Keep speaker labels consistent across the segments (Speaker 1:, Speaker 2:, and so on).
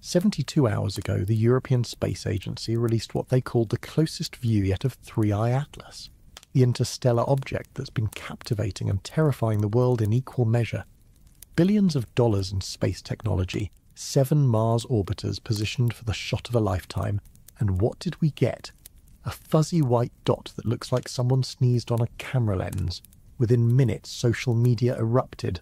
Speaker 1: 72 hours ago, the European Space Agency released what they called the closest view yet of 3I-ATLAS, the interstellar object that's been captivating and terrifying the world in equal measure. Billions of dollars in space technology, 7 Mars orbiters positioned for the shot of a lifetime, and what did we get? A fuzzy white dot that looks like someone sneezed on a camera lens. Within minutes, social media erupted.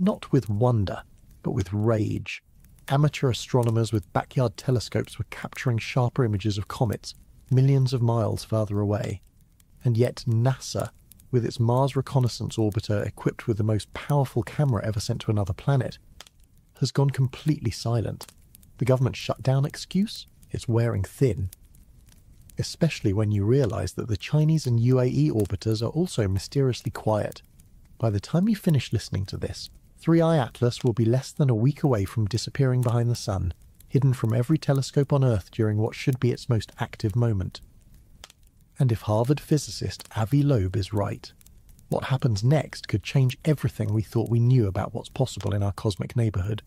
Speaker 1: Not with wonder, but with rage. Amateur astronomers with backyard telescopes were capturing sharper images of comets millions of miles farther away. And yet NASA, with its Mars Reconnaissance Orbiter equipped with the most powerful camera ever sent to another planet, has gone completely silent. The government shutdown excuse? It's wearing thin. Especially when you realise that the Chinese and UAE orbiters are also mysteriously quiet. By the time you finish listening to this, 3I-ATLAS will be less than a week away from disappearing behind the sun, hidden from every telescope on Earth during what should be its most active moment. And if Harvard physicist Avi Loeb is right, what happens next could change everything we thought we knew about what's possible in our cosmic neighbourhood.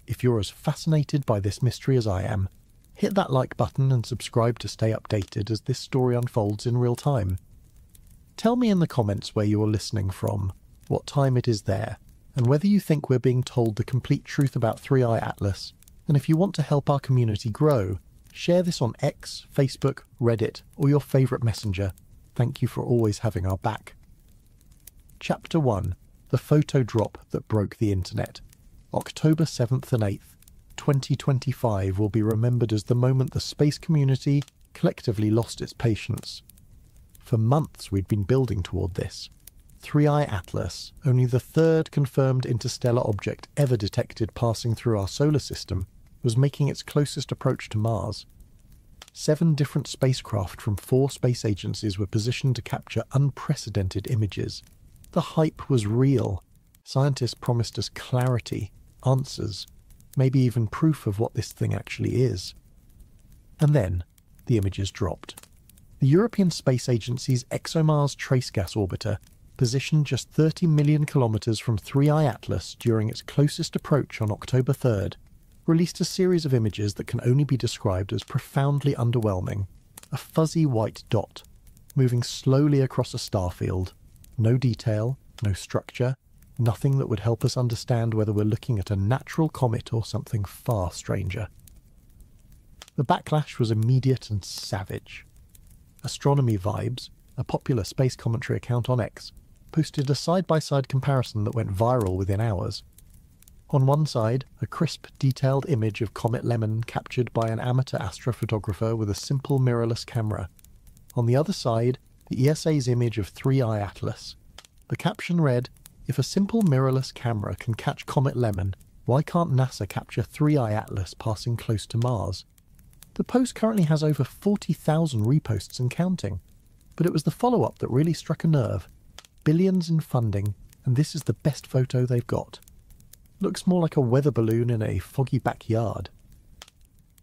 Speaker 1: If you're as fascinated by this mystery as I am, hit that like button and subscribe to stay updated as this story unfolds in real time. Tell me in the comments where you are listening from, what time it is there, and whether you think we're being told the complete truth about 3I-ATLAS, and if you want to help our community grow, share this on X, Facebook, Reddit, or your favourite messenger. Thank you for always having our back. Chapter 1. The Photo Drop That Broke the Internet. October 7th and 8th, 2025 will be remembered as the moment the space community collectively lost its patience. For months we'd been building toward this. 3I-ATLAS, only the third confirmed interstellar object ever detected passing through our solar system, was making its closest approach to Mars. 7 different spacecraft from 4 space agencies were positioned to capture unprecedented images. The hype was real. Scientists promised us clarity, answers, maybe even proof of what this thing actually is. And then, the images dropped. The European Space Agency's ExoMars Trace Gas Orbiter, positioned just 30 million kilometres from 3I-ATLAS during its closest approach on October 3rd, released a series of images that can only be described as profoundly underwhelming. A fuzzy white dot, moving slowly across a starfield. No detail, no structure, nothing that would help us understand whether we're looking at a natural comet or something far stranger. The backlash was immediate and savage. Astronomy Vibes, a popular space commentary account on X, posted a side-by-side comparison that went viral within hours. On one side, a crisp, detailed image of Comet Lemon captured by an amateur astrophotographer with a simple mirrorless camera. On the other side, the ESA's image of 3I-ATLAS. The caption read, "If a simple mirrorless camera can catch Comet Lemon, why can't NASA capture 3I-ATLAS passing close to Mars?" The post currently has over 40,000 reposts and counting, but it was the follow-up that really struck a nerve. Billions in funding, and this is the best photo they've got. Looks more like a weather balloon in a foggy backyard.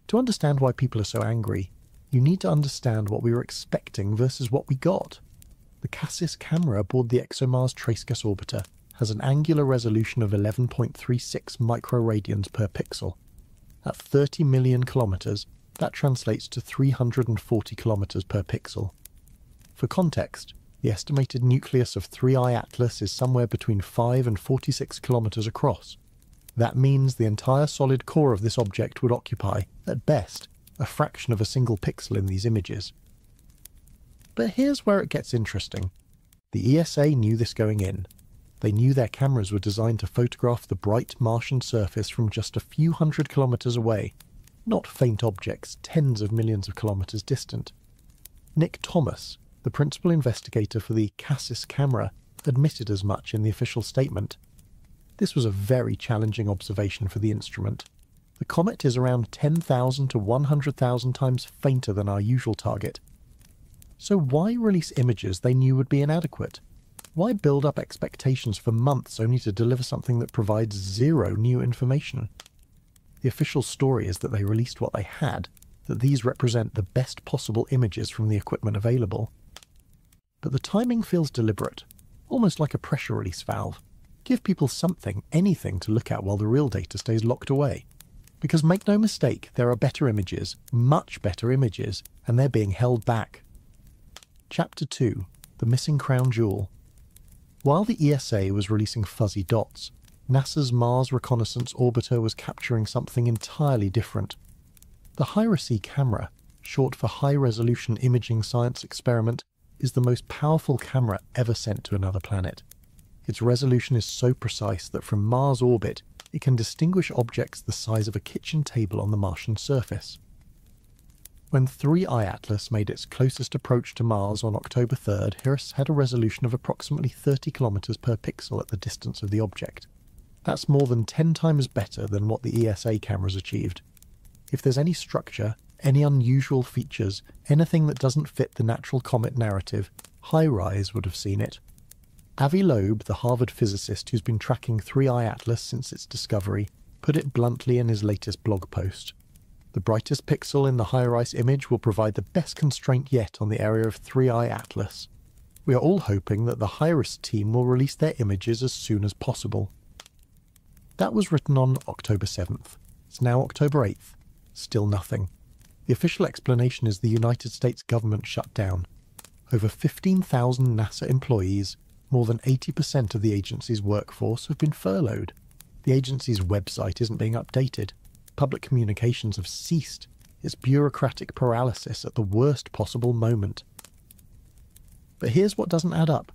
Speaker 1: To understand why people are so angry, you need to understand what we were expecting versus what we got. The Cassis camera aboard the ExoMars Trace Gas Orbiter has an angular resolution of 11.36 microradians per pixel. At 30 million kilometres, that translates to 340 kilometres per pixel. For context, the estimated nucleus of 3I-ATLAS is somewhere between 5 and 46 kilometres across. That means the entire solid core of this object would occupy, at best, a fraction of a single pixel in these images. But here's where it gets interesting. The ESA knew this going in. They knew their cameras were designed to photograph the bright Martian surface from just a few hundred kilometres away, not faint objects tens of millions of kilometres distant. Nick Thomas, the principal investigator for the Cassis camera, admitted as much in the official statement. This was a very challenging observation for the instrument. The comet is around 10,000 to 100,000 times fainter than our usual target. So why release images they knew would be inadequate? Why build up expectations for months only to deliver something that provides zero new information? The official story is that they released what they had, that these represent the best possible images from the equipment available. But the timing feels deliberate, almost like a pressure release valve. Give people something, anything to look at while the real data stays locked away. Because make no mistake, there are better images, much better images, and they're being held back. Chapter 2. The Missing Crown Jewel. While the ESA was releasing fuzzy dots, NASA's Mars Reconnaissance Orbiter was capturing something entirely different. The HIRA-C camera, short for High Resolution Imaging Science Experiment, is the most powerful camera ever sent to another planet. Its resolution is so precise that from Mars orbit, it can distinguish objects the size of a kitchen table on the Martian surface. When 3I-ATLAS made its closest approach to Mars on October 3rd, HIRA-C had a resolution of approximately 30 kilometers per pixel at the distance of the object. That's more than 10 times better than what the ESA cameras achieved. If there's any structure, any unusual features, anything that doesn't fit the natural comet narrative, HiRISE would have seen it. Avi Loeb, the Harvard physicist who's been tracking 3I-ATLAS since its discovery, put it bluntly in his latest blog post. The brightest pixel in the HiRISE image will provide the best constraint yet on the area of 3I-ATLAS. We are all hoping that the HiRISE team will release their images as soon as possible. That was written on October 7th. It's now October 8th. Still nothing. The official explanation is the United States government shut down. Over 15,000 NASA employees, more than 80% of the agency's workforce, have been furloughed. The agency's website isn't being updated. Public communications have ceased. It's bureaucratic paralysis at the worst possible moment. But here's what doesn't add up.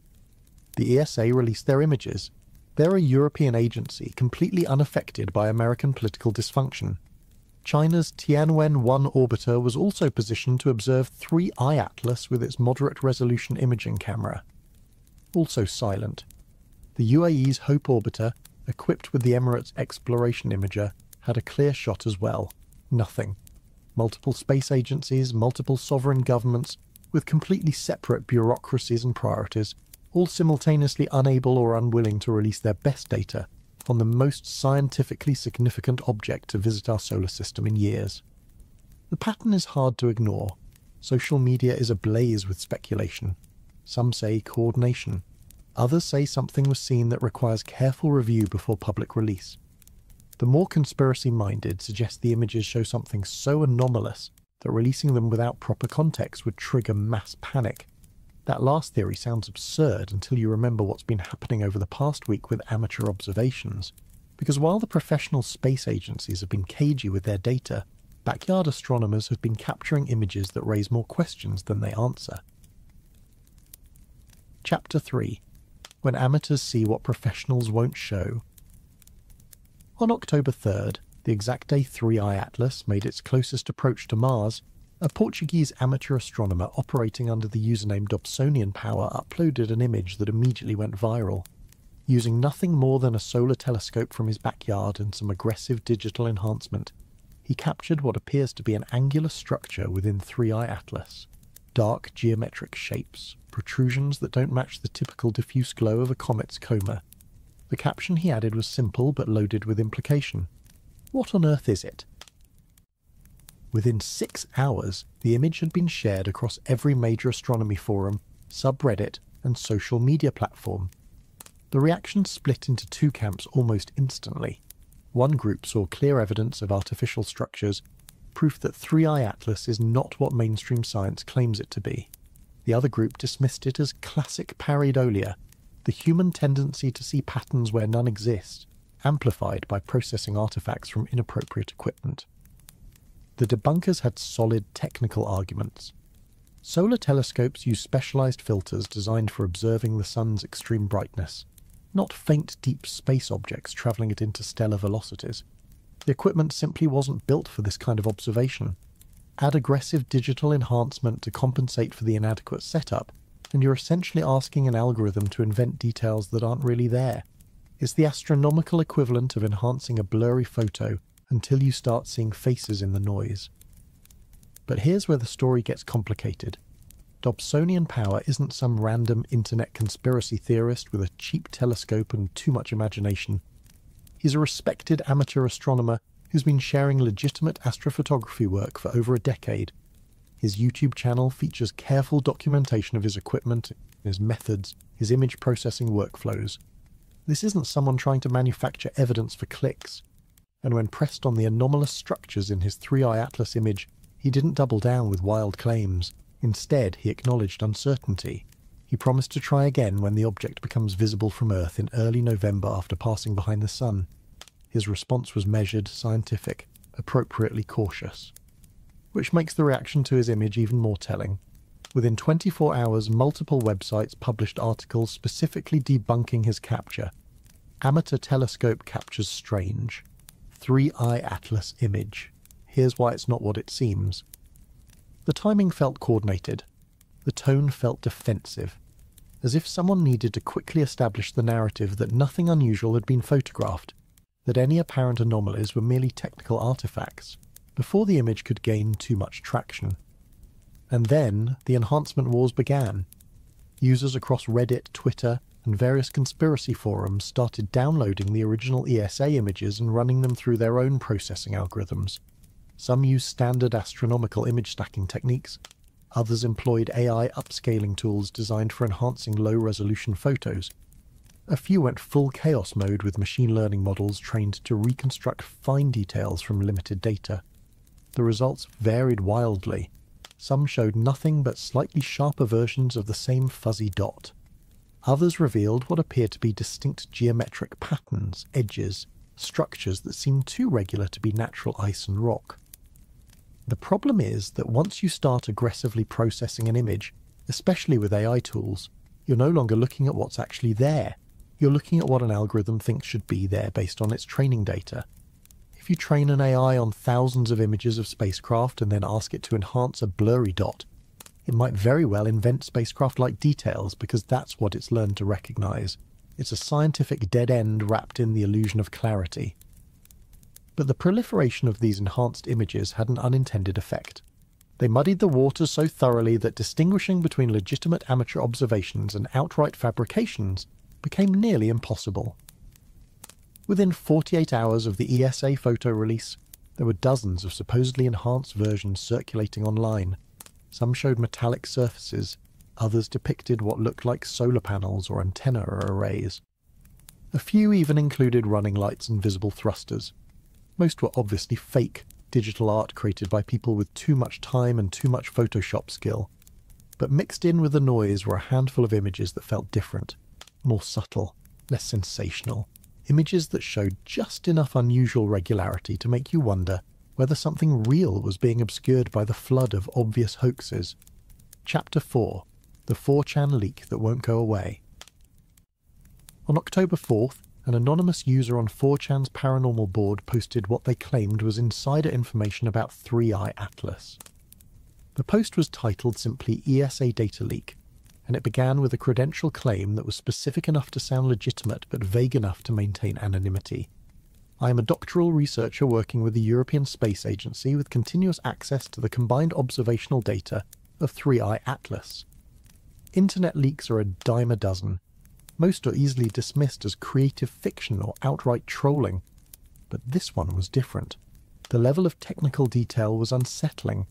Speaker 1: The ESA released their images. They're a European agency completely unaffected by American political dysfunction. China's Tianwen-1 orbiter was also positioned to observe 3I-ATLAS with its moderate resolution imaging camera. Also silent. The UAE's Hope orbiter, equipped with the Emirates Exploration Imager, had a clear shot as well. Nothing. Multiple space agencies, multiple sovereign governments, with completely separate bureaucracies and priorities, all simultaneously unable or unwilling to release their best data on the most scientifically significant object to visit our solar system in years. The pattern is hard to ignore. Social media is ablaze with speculation. Some say coordination. Others say something was seen that requires careful review before public release. The more conspiracy-minded suggest the images show something so anomalous that releasing them without proper context would trigger mass panic. That last theory sounds absurd until you remember what's been happening over the past week with amateur observations. Because while the professional space agencies have been cagey with their data, backyard astronomers have been capturing images that raise more questions than they answer. Chapter 3. When amateurs see what professionals won't show. On October 3rd, the exact day 3I-ATLAS made its closest approach to Mars, a Portuguese amateur astronomer operating under the username Dobsonian Power uploaded an image that immediately went viral. Using nothing more than a solar telescope from his backyard and some aggressive digital enhancement, he captured what appears to be an angular structure within 3I-ATLAS. Dark geometric shapes, protrusions that don't match the typical diffuse glow of a comet's coma. The caption he added was simple but loaded with implication. What on earth is it? Within 6 hours, the image had been shared across every major astronomy forum, subreddit, and social media platform. The reaction split into two camps almost instantly. One group saw clear evidence of artificial structures, proof that 3I-ATLAS is not what mainstream science claims it to be. The other group dismissed it as classic pareidolia, the human tendency to see patterns where none exist, amplified by processing artifacts from inappropriate equipment. The debunkers had solid technical arguments. Solar telescopes use specialized filters designed for observing the sun's extreme brightness, not faint deep space objects traveling at interstellar velocities. The equipment simply wasn't built for this kind of observation. Add aggressive digital enhancement to compensate for the inadequate setup, and you're essentially asking an algorithm to invent details that aren't really there. It's the astronomical equivalent of enhancing a blurry photo until you start seeing faces in the noise. But here's where the story gets complicated. Dobsonian Power isn't some random internet conspiracy theorist with a cheap telescope and too much imagination. He's a respected amateur astronomer who's been sharing legitimate astrophotography work for over a decade. His YouTube channel features careful documentation of his equipment, his methods, his image processing workflows. This isn't someone trying to manufacture evidence for clicks. and when pressed on the anomalous structures in his 3I-ATLAS image, he didn't double down with wild claims. Instead, he acknowledged uncertainty. He promised to try again when the object becomes visible from Earth in early November after passing behind the Sun. His response was measured, scientific, appropriately cautious. Which makes the reaction to his image even more telling. Within 24 hours, multiple websites published articles specifically debunking his capture. Amateur telescope captures strange. 3I-ATLAS image. Here's why it's not what it seems. The timing felt coordinated. The tone felt defensive, as if someone needed to quickly establish the narrative that nothing unusual had been photographed, that any apparent anomalies were merely technical artifacts, before the image could gain too much traction. And then the enhancement wars began. Users across Reddit, Twitter, and various conspiracy forums started downloading the original ESA images and running them through their own processing algorithms. Some used standard astronomical image stacking techniques. Others employed AI upscaling tools designed for enhancing low-resolution photos. A few went full chaos mode with machine learning models trained to reconstruct fine details from limited data. The results varied wildly. Some showed nothing but slightly sharper versions of the same fuzzy dot. Others revealed what appeared to be distinct geometric patterns, edges, structures that seemed too regular to be natural ice and rock. The problem is that once you start aggressively processing an image, especially with AI tools, you're no longer looking at what's actually there. You're looking at what an algorithm thinks should be there based on its training data. If you train an AI on thousands of images of spacecraft and then ask it to enhance a blurry dot, it might very well invent spacecraft-like details because that's what it's learned to recognize. It's a scientific dead end wrapped in the illusion of clarity. But the proliferation of these enhanced images had an unintended effect. They muddied the waters so thoroughly that distinguishing between legitimate amateur observations and outright fabrications became nearly impossible. Within 48 hours of the ESA photo release, there were dozens of supposedly enhanced versions circulating online. Some showed metallic surfaces, others depicted what looked like solar panels or antenna arrays. A few even included running lights and visible thrusters. Most were obviously fake, digital art created by people with too much time and too much Photoshop skill. But mixed in with the noise were a handful of images that felt different, more subtle, less sensational. Images that showed just enough unusual regularity to make you wonder whether something real was being obscured by the flood of obvious hoaxes. Chapter 4. The 4chan Leak That Won't Go Away. On October 4th, an anonymous user on 4chan's paranormal board posted what they claimed was insider information about 3I-ATLAS. The post was titled simply ESA Data Leak, and it began with a credential claim that was specific enough to sound legitimate but vague enough to maintain anonymity. I am a doctoral researcher working with the European Space Agency with continuous access to the combined observational data of 3I-ATLAS. Internet leaks are a dime a dozen. Most are easily dismissed as creative fiction or outright trolling, but this one was different. The level of technical detail was unsettling.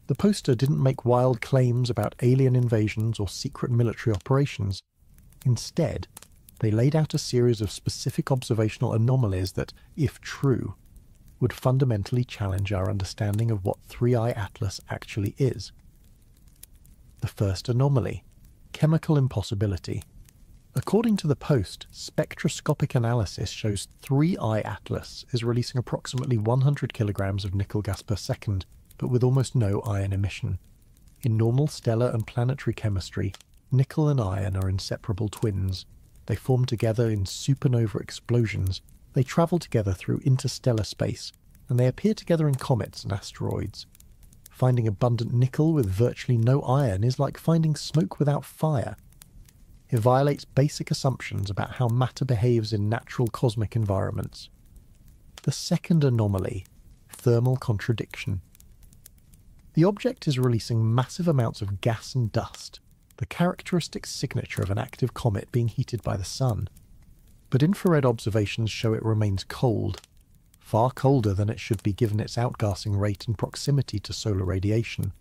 Speaker 1: The poster didn't make wild claims about alien invasions or secret military operations. Instead, they laid out a series of specific observational anomalies that, if true, would fundamentally challenge our understanding of what 3I-ATLAS actually is. The first anomaly: chemical impossibility. According to the post, spectroscopic analysis shows 3I-ATLAS is releasing approximately 100 kilograms of nickel gas per second, but with almost no iron emission. In normal stellar and planetary chemistry, nickel and iron are inseparable twins. They form together in supernova explosions, they travel together through interstellar space, and they appear together in comets and asteroids. Finding abundant nickel with virtually no iron is like finding smoke without fire. It violates basic assumptions about how matter behaves in natural cosmic environments. The second anomaly: thermal contradiction. The object is releasing massive amounts of gas and dust, the characteristic signature of an active comet being heated by the sun. But infrared observations show it remains cold, far colder than it should be given its outgassing rate and proximity to solar radiation.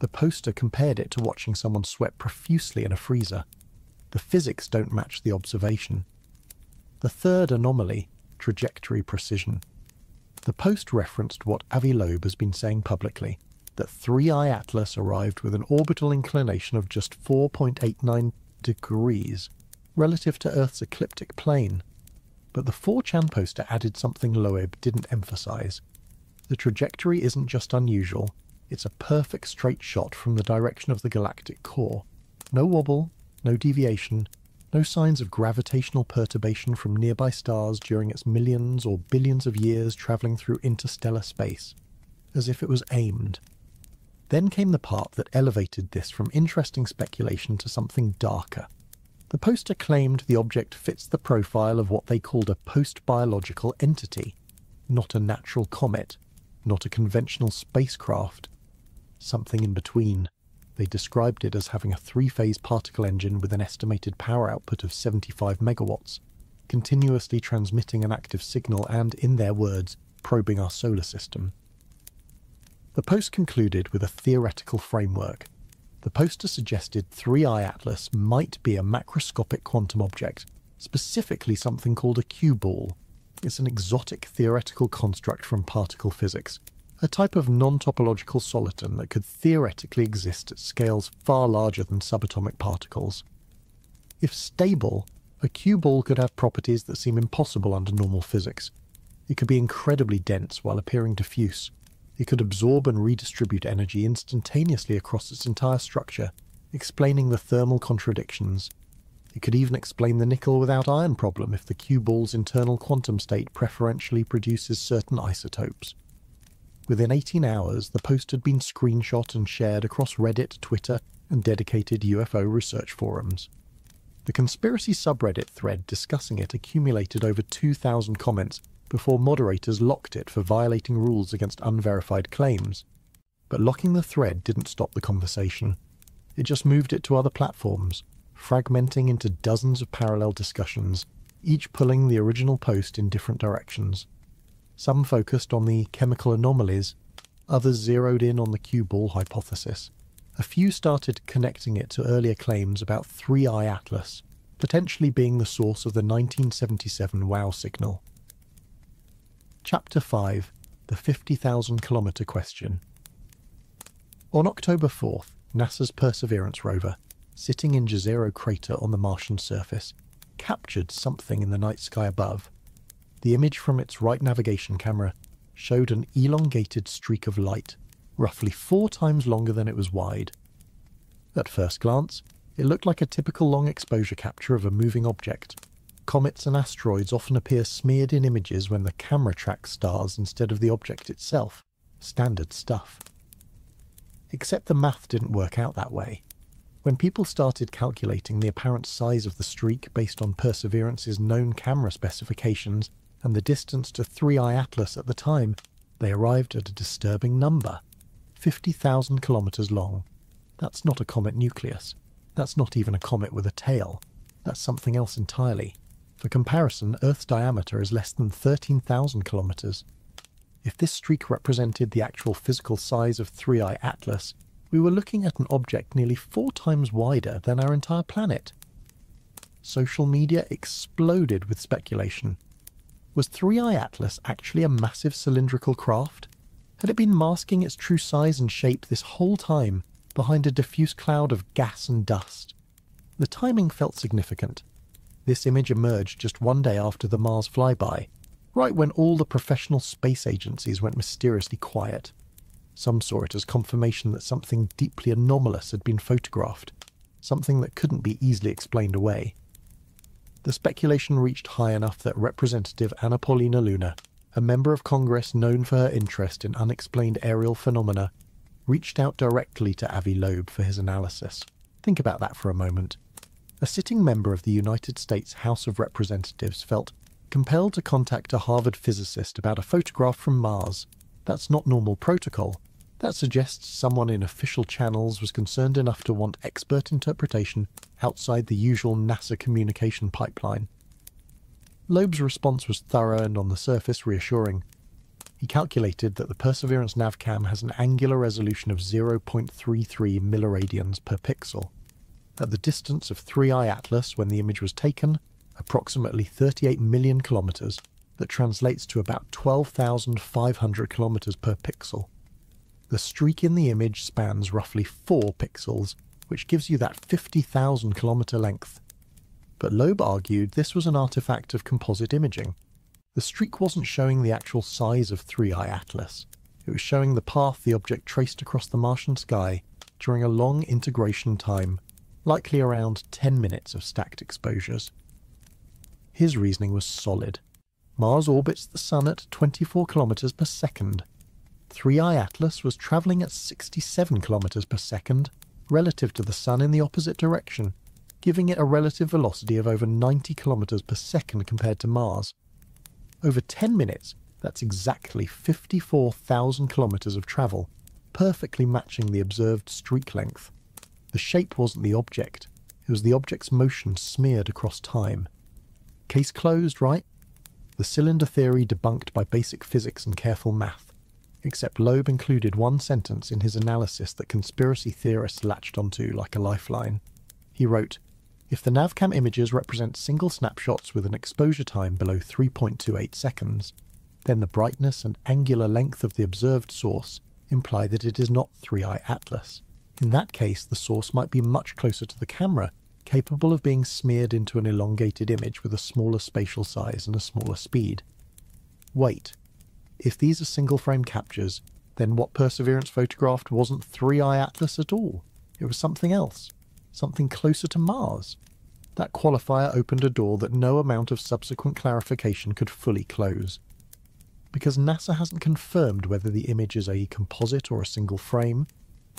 Speaker 1: The poster compared it to watching someone sweat profusely in a freezer. The physics don't match the observation. The third anomaly: trajectory precision. The post referenced what Avi Loeb has been saying publicly, that 3I-ATLAS arrived with an orbital inclination of just 4.89 degrees relative to Earth's ecliptic plane. But the 4chan poster added something Loeb didn't emphasize. The trajectory isn't just unusual, it's a perfect straight shot from the direction of the galactic core. No wobble, no deviation, no signs of gravitational perturbation from nearby stars during its millions or billions of years travelling through interstellar space, as if it was aimed. Then came the part that elevated this from interesting speculation to something darker. The poster claimed the object fits the profile of what they called a post-biological entity, not a natural comet, not a conventional spacecraft, something in between. They described it as having a 3-phase particle engine with an estimated power output of 75 megawatts, continuously transmitting an active signal and, in their words, probing our solar system. The post concluded with a theoretical framework. The poster suggested 3I-ATLAS might be a macroscopic quantum object, specifically something called a Q-ball. It's an exotic theoretical construct from particle physics, a type of non-topological soliton that could theoretically exist at scales far larger than subatomic particles. If stable, a Q-ball could have properties that seem impossible under normal physics. It could be incredibly dense while appearing diffuse. It could absorb and redistribute energy instantaneously across its entire structure, explaining the thermal contradictions. It could even explain the nickel without iron problem if the Q-ball's internal quantum state preferentially produces certain isotopes. Within 18 hours, the post had been screenshot and shared across Reddit, Twitter, and dedicated UFO research forums. The conspiracy subreddit thread discussing it accumulated over 2,000 comments before moderators locked it for violating rules against unverified claims. But locking the thread didn't stop the conversation. It just moved it to other platforms, fragmenting into dozens of parallel discussions, each pulling the original post in different directions. Some focused on the chemical anomalies, others zeroed in on the Q-ball hypothesis. A few started connecting it to earlier claims about 3I-ATLAS, potentially being the source of the 1977 WOW signal. Chapter 5. The 50,000-kilometre question. On October 4th, NASA's Perseverance rover, sitting in Jezero crater on the Martian surface, captured something in the night sky above. The image from its right navigation camera showed an elongated streak of light, roughly 4 times longer than it was wide. At first glance, it looked like a typical long exposure capture of a moving object. Comets and asteroids often appear smeared in images when the camera tracks stars instead of the object itself. Standard stuff. Except the math didn't work out that way. When people started calculating the apparent size of the streak based on Perseverance's known camera specifications and the distance to 3I-ATLAS at the time, they arrived at a disturbing number. 50,000 kilometers long. That's not a comet nucleus. That's not even a comet with a tail. That's something else entirely. For comparison, Earth's diameter is less than 13,000 kilometers. If this streak represented the actual physical size of 3I-ATLAS, we were looking at an object nearly 4 times wider than our entire planet. Social media exploded with speculation. Was 3I-ATLAS actually a massive cylindrical craft? Had it been masking its true size and shape this whole time behind a diffuse cloud of gas and dust? The timing felt significant. This image emerged just 1 day after the Mars flyby, right when all the professional space agencies went mysteriously quiet. Some saw it as confirmation that something deeply anomalous had been photographed, something that couldn't be easily explained away. The speculation reached high enough that Representative Anna Paulina Luna, a member of Congress known for her interest in unexplained aerial phenomena, reached out directly to Avi Loeb for his analysis. Think about that for a moment. A sitting member of the United States House of Representatives felt compelled to contact a Harvard physicist about a photograph from Mars. That's not normal protocol. That suggests someone in official channels was concerned enough to want expert interpretation outside the usual NASA communication pipeline. Loeb's response was thorough and on the surface reassuring. He calculated that the Perseverance navcam has an angular resolution of 0.33 milliradians per pixel. At the distance of 3I-ATLAS when the image was taken, approximately 38 million kilometers, that translates to about 12,500 kilometers per pixel. The streak in the image spans roughly 4 pixels, which gives you that 50,000 kilometer length. But Loeb argued this was an artifact of composite imaging. The streak wasn't showing the actual size of 3I-ATLAS. It was showing the path the object traced across the Martian sky during a long integration time, likely around 10 minutes of stacked exposures. His reasoning was solid. Mars orbits the Sun at 24 kilometers per second. 3I-ATLAS was travelling at 67 kilometers per second relative to the Sun in the opposite direction, giving it a relative velocity of over 90 kilometers per second compared to Mars. Over 10 minutes, that's exactly 54,000 kilometers of travel, perfectly matching the observed streak length. The shape wasn't the object, it was the object's motion smeared across time. Case closed, right? The cylinder theory debunked by basic physics and careful math, except Loeb included one sentence in his analysis that conspiracy theorists latched onto like a lifeline. He wrote, "If the navcam images represent single snapshots with an exposure time below 3.28 seconds, then the brightness and angular length of the observed source imply that it is not 3I-ATLAS. In that case, the source might be much closer to the camera, capable of being smeared into an elongated image with a smaller spatial size and a smaller speed. Wait, if these are single-frame captures, then what Perseverance photographed wasn't 3I-ATLAS at all. It was something else, something closer to Mars. That qualifier opened a door that no amount of subsequent clarification could fully close. Because NASA hasn't confirmed whether the image is a composite or a single frame,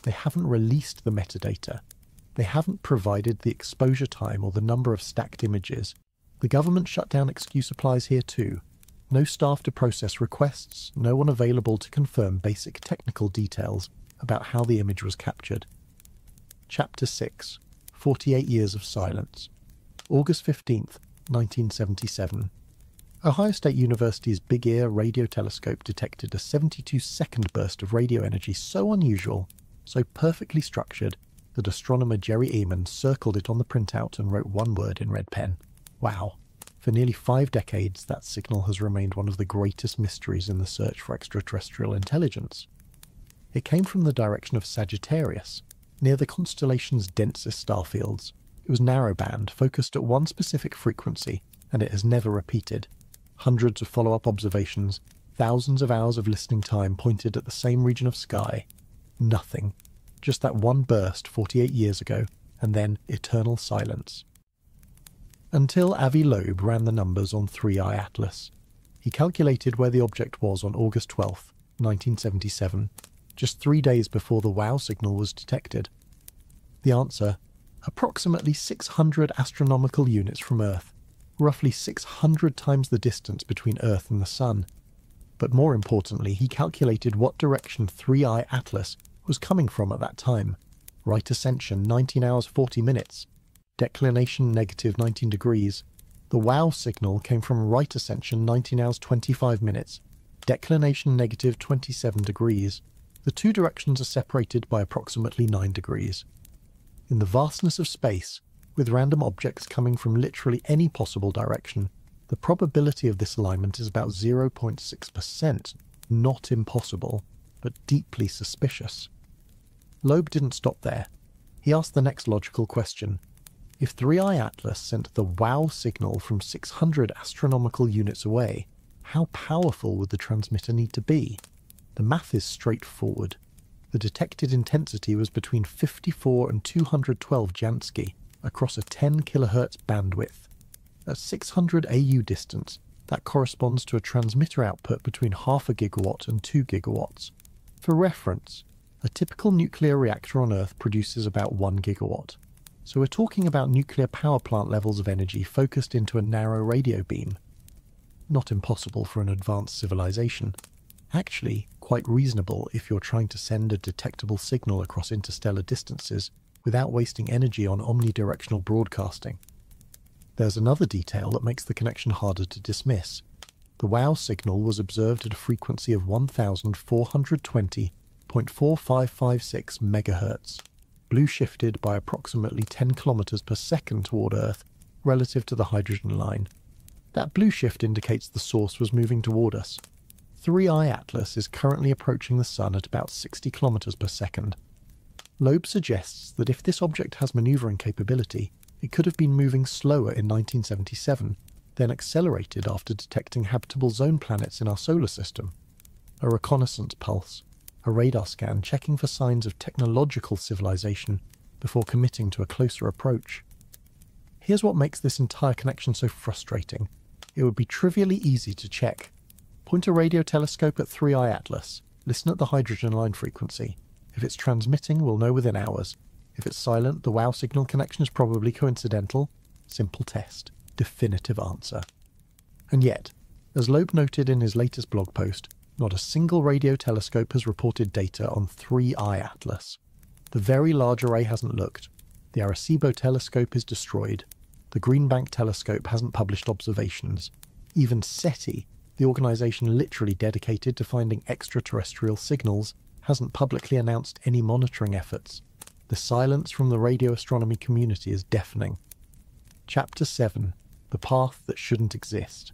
Speaker 1: they haven't released the metadata. They haven't provided the exposure time or the number of stacked images. The government shutdown excuse applies here too. No staff to process requests, no one available to confirm basic technical details about how the image was captured. Chapter 6. 48 Years of Silence. August 15th, 1977. Ohio State University's Big Ear radio telescope detected a 72-second burst of radio energy so unusual, so perfectly structured, that astronomer Jerry Eman circled it on the printout and wrote one word in red pen. Wow. For nearly 5 decades, that signal has remained one of the greatest mysteries in the search for extraterrestrial intelligence. It came from the direction of Sagittarius, near the constellation's densest starfields. It was narrowband, focused at one specific frequency, and it has never repeated. Hundreds of follow-up observations, thousands of hours of listening time pointed at the same region of sky. Nothing. Just that one burst 48 years ago, and then eternal silence. Until Avi Loeb ran the numbers on 3I-ATLAS. He calculated where the object was on August 12th, 1977, just 3 days before the WOW signal was detected. The answer: approximately 600 astronomical units from Earth, roughly 600 times the distance between Earth and the Sun. But more importantly, he calculated what direction 3I-ATLAS was coming from at that time. Right ascension 19 hours 40 minutes, declination negative 19 degrees. The WOW signal came from right ascension 19 hours 25 minutes, declination negative 27 degrees. The two directions are separated by approximately 9 degrees. In the vastness of space, with random objects coming from literally any possible direction, the probability of this alignment is about 0.6%, not impossible, but deeply suspicious. Loeb didn't stop there. He asked the next logical question. If 3I-ATLAS sent the WOW signal from 600 astronomical units away, how powerful would the transmitter need to be? The math is straightforward. The detected intensity was between 54 and 212 Jansky across a 10 kHz bandwidth. At 600 AU distance, that corresponds to a transmitter output between 0.5 gigawatt and 2 gigawatts. For reference, a typical nuclear reactor on Earth produces about 1 gigawatt. So we're talking about nuclear power plant levels of energy focused into a narrow radio beam. Not impossible for an advanced civilization. Actually, quite reasonable if you're trying to send a detectable signal across interstellar distances without wasting energy on omnidirectional broadcasting. There's another detail that makes the connection harder to dismiss. The WOW signal was observed at a frequency of 1420.4556 MHz, blue shifted by approximately 10 km per second toward Earth relative to the hydrogen line. That blue shift indicates the source was moving toward us. 3I-ATLAS is currently approaching the Sun at about 60 kilometers per second. Loeb suggests that if this object has maneuvering capability, it could have been moving slower in 1977, then accelerated after detecting habitable zone planets in our solar system. A reconnaissance pulse, a radar scan checking for signs of technological civilization before committing to a closer approach. Here's what makes this entire connection so frustrating. It would be trivially easy to check. Point a radio telescope at 3I-ATLAS, listen at the hydrogen line frequency. If it's transmitting, we'll know within hours. If it's silent, the WOW signal connection is probably coincidental. Simple test. Definitive answer. And yet, as Loeb noted in his latest blog post, not a single radio telescope has reported data on 3I-ATLAS. The Very Large Array hasn't looked. The Arecibo telescope is destroyed. The Green Bank telescope hasn't published observations. Even SETI, the organisation literally dedicated to finding extraterrestrial signals, hasn't publicly announced any monitoring efforts. The silence from the radio astronomy community is deafening. Chapter 7. The Path That Shouldn't Exist.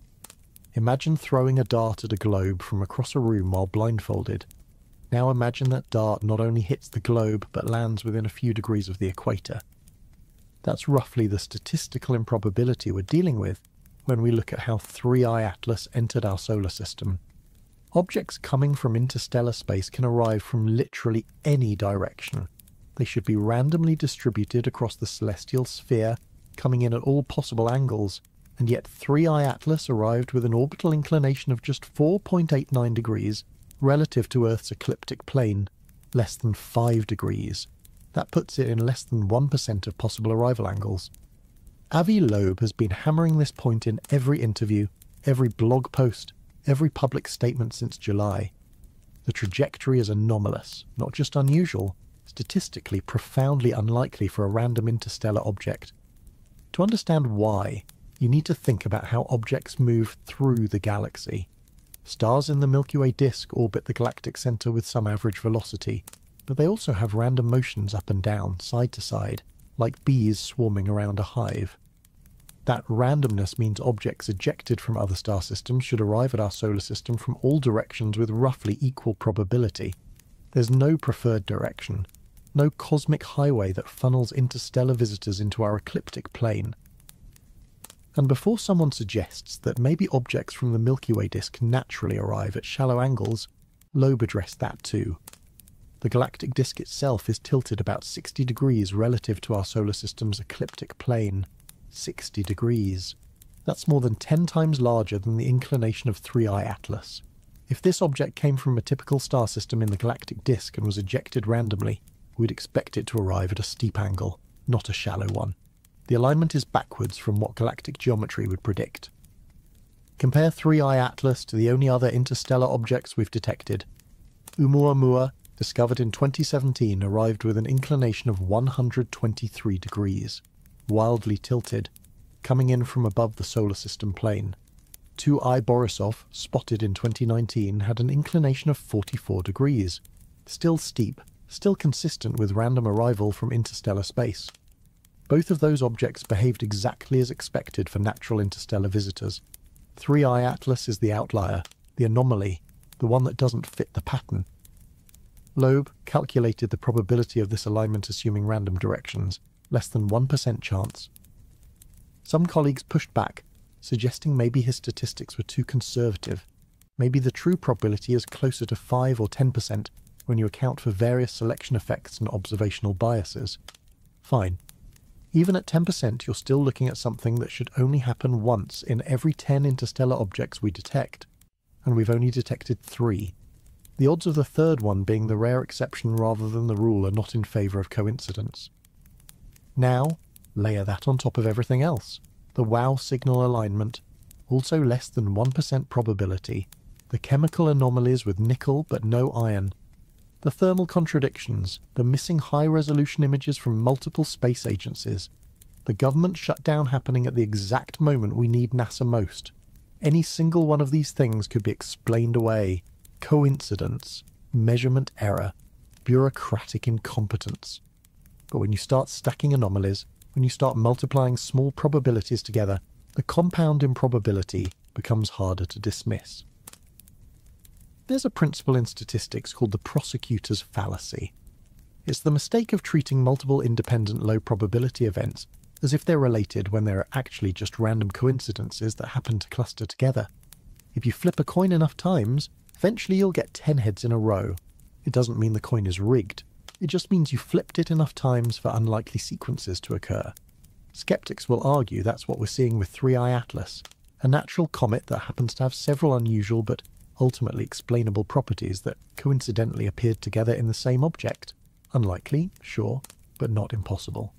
Speaker 1: Imagine throwing a dart at a globe from across a room while blindfolded. Now imagine that dart not only hits the globe but lands within a few degrees of the equator. That's roughly the statistical improbability we're dealing with when we look at how 3I-ATLAS entered our solar system. Objects coming from interstellar space can arrive from literally any direction. They should be randomly distributed across the celestial sphere, coming in at all possible angles, and yet 3I-ATLAS arrived with an orbital inclination of just 4.89 degrees relative to Earth's ecliptic plane, less than 5 degrees. That puts it in less than 1% of possible arrival angles. Avi Loeb has been hammering this point in every interview, every blog post, every public statement since July. The trajectory is anomalous, not just unusual, statistically profoundly unlikely for a random interstellar object. To understand why, you need to think about how objects move through the galaxy. Stars in the Milky Way disk orbit the galactic center with some average velocity, but they also have random motions up and down, side to side, like bees swarming around a hive. That randomness means objects ejected from other star systems should arrive at our solar system from all directions with roughly equal probability. There's no preferred direction, no cosmic highway that funnels interstellar visitors into our ecliptic plane. And before someone suggests that maybe objects from the Milky Way disk naturally arrive at shallow angles, Loeb addressed that too. The galactic disk itself is tilted about 60 degrees relative to our solar system's ecliptic plane. 60 degrees. That's more than 10 times larger than the inclination of 3I-ATLAS. If this object came from a typical star system in the galactic disk and was ejected randomly, we'd expect it to arrive at a steep angle, not a shallow one. The alignment is backwards from what galactic geometry would predict. Compare 3I-ATLAS to the only other interstellar objects we've detected. Oumuamua, discovered in 2017, arrived with an inclination of 123 degrees, wildly tilted, coming in from above the solar system plane. 2I Borisov, spotted in 2019, had an inclination of 44 degrees. Still steep, still consistent with random arrival from interstellar space. Both of those objects behaved exactly as expected for natural interstellar visitors. 3I-ATLAS is the outlier, the anomaly, the one that doesn't fit the pattern. Loeb calculated the probability of this alignment assuming random directions, less than 1% chance. Some colleagues pushed back, suggesting maybe his statistics were too conservative. Maybe the true probability is closer to 5 or 10% when you account for various selection effects and observational biases. Fine. Even at 10%, you're still looking at something that should only happen once in every 10 interstellar objects we detect, and we've only detected 3. The odds of the third one being the rare exception rather than the rule are not in favour of coincidence. Now, layer that on top of everything else. The WOW signal alignment, also less than 1% probability, the chemical anomalies with nickel but no iron, the thermal contradictions, the missing high-resolution images from multiple space agencies, the government shutdown happening at the exact moment we need NASA most. Any single one of these things could be explained away. Coincidence, measurement error, bureaucratic incompetence. But when you start stacking anomalies, when you start multiplying small probabilities together, the compound improbability becomes harder to dismiss. There's a principle in statistics called the prosecutor's fallacy. It's the mistake of treating multiple independent low probability events as if they're related when they're actually just random coincidences that happen to cluster together. If you flip a coin enough times, eventually you'll get 10 heads in a row. It doesn't mean the coin is rigged. It just means you flipped it enough times for unlikely sequences to occur. Skeptics will argue that's what we're seeing with 3I-ATLAS, a natural comet that happens to have several unusual but ultimately explainable properties that coincidentally appeared together in the same object. Unlikely, sure, but not impossible.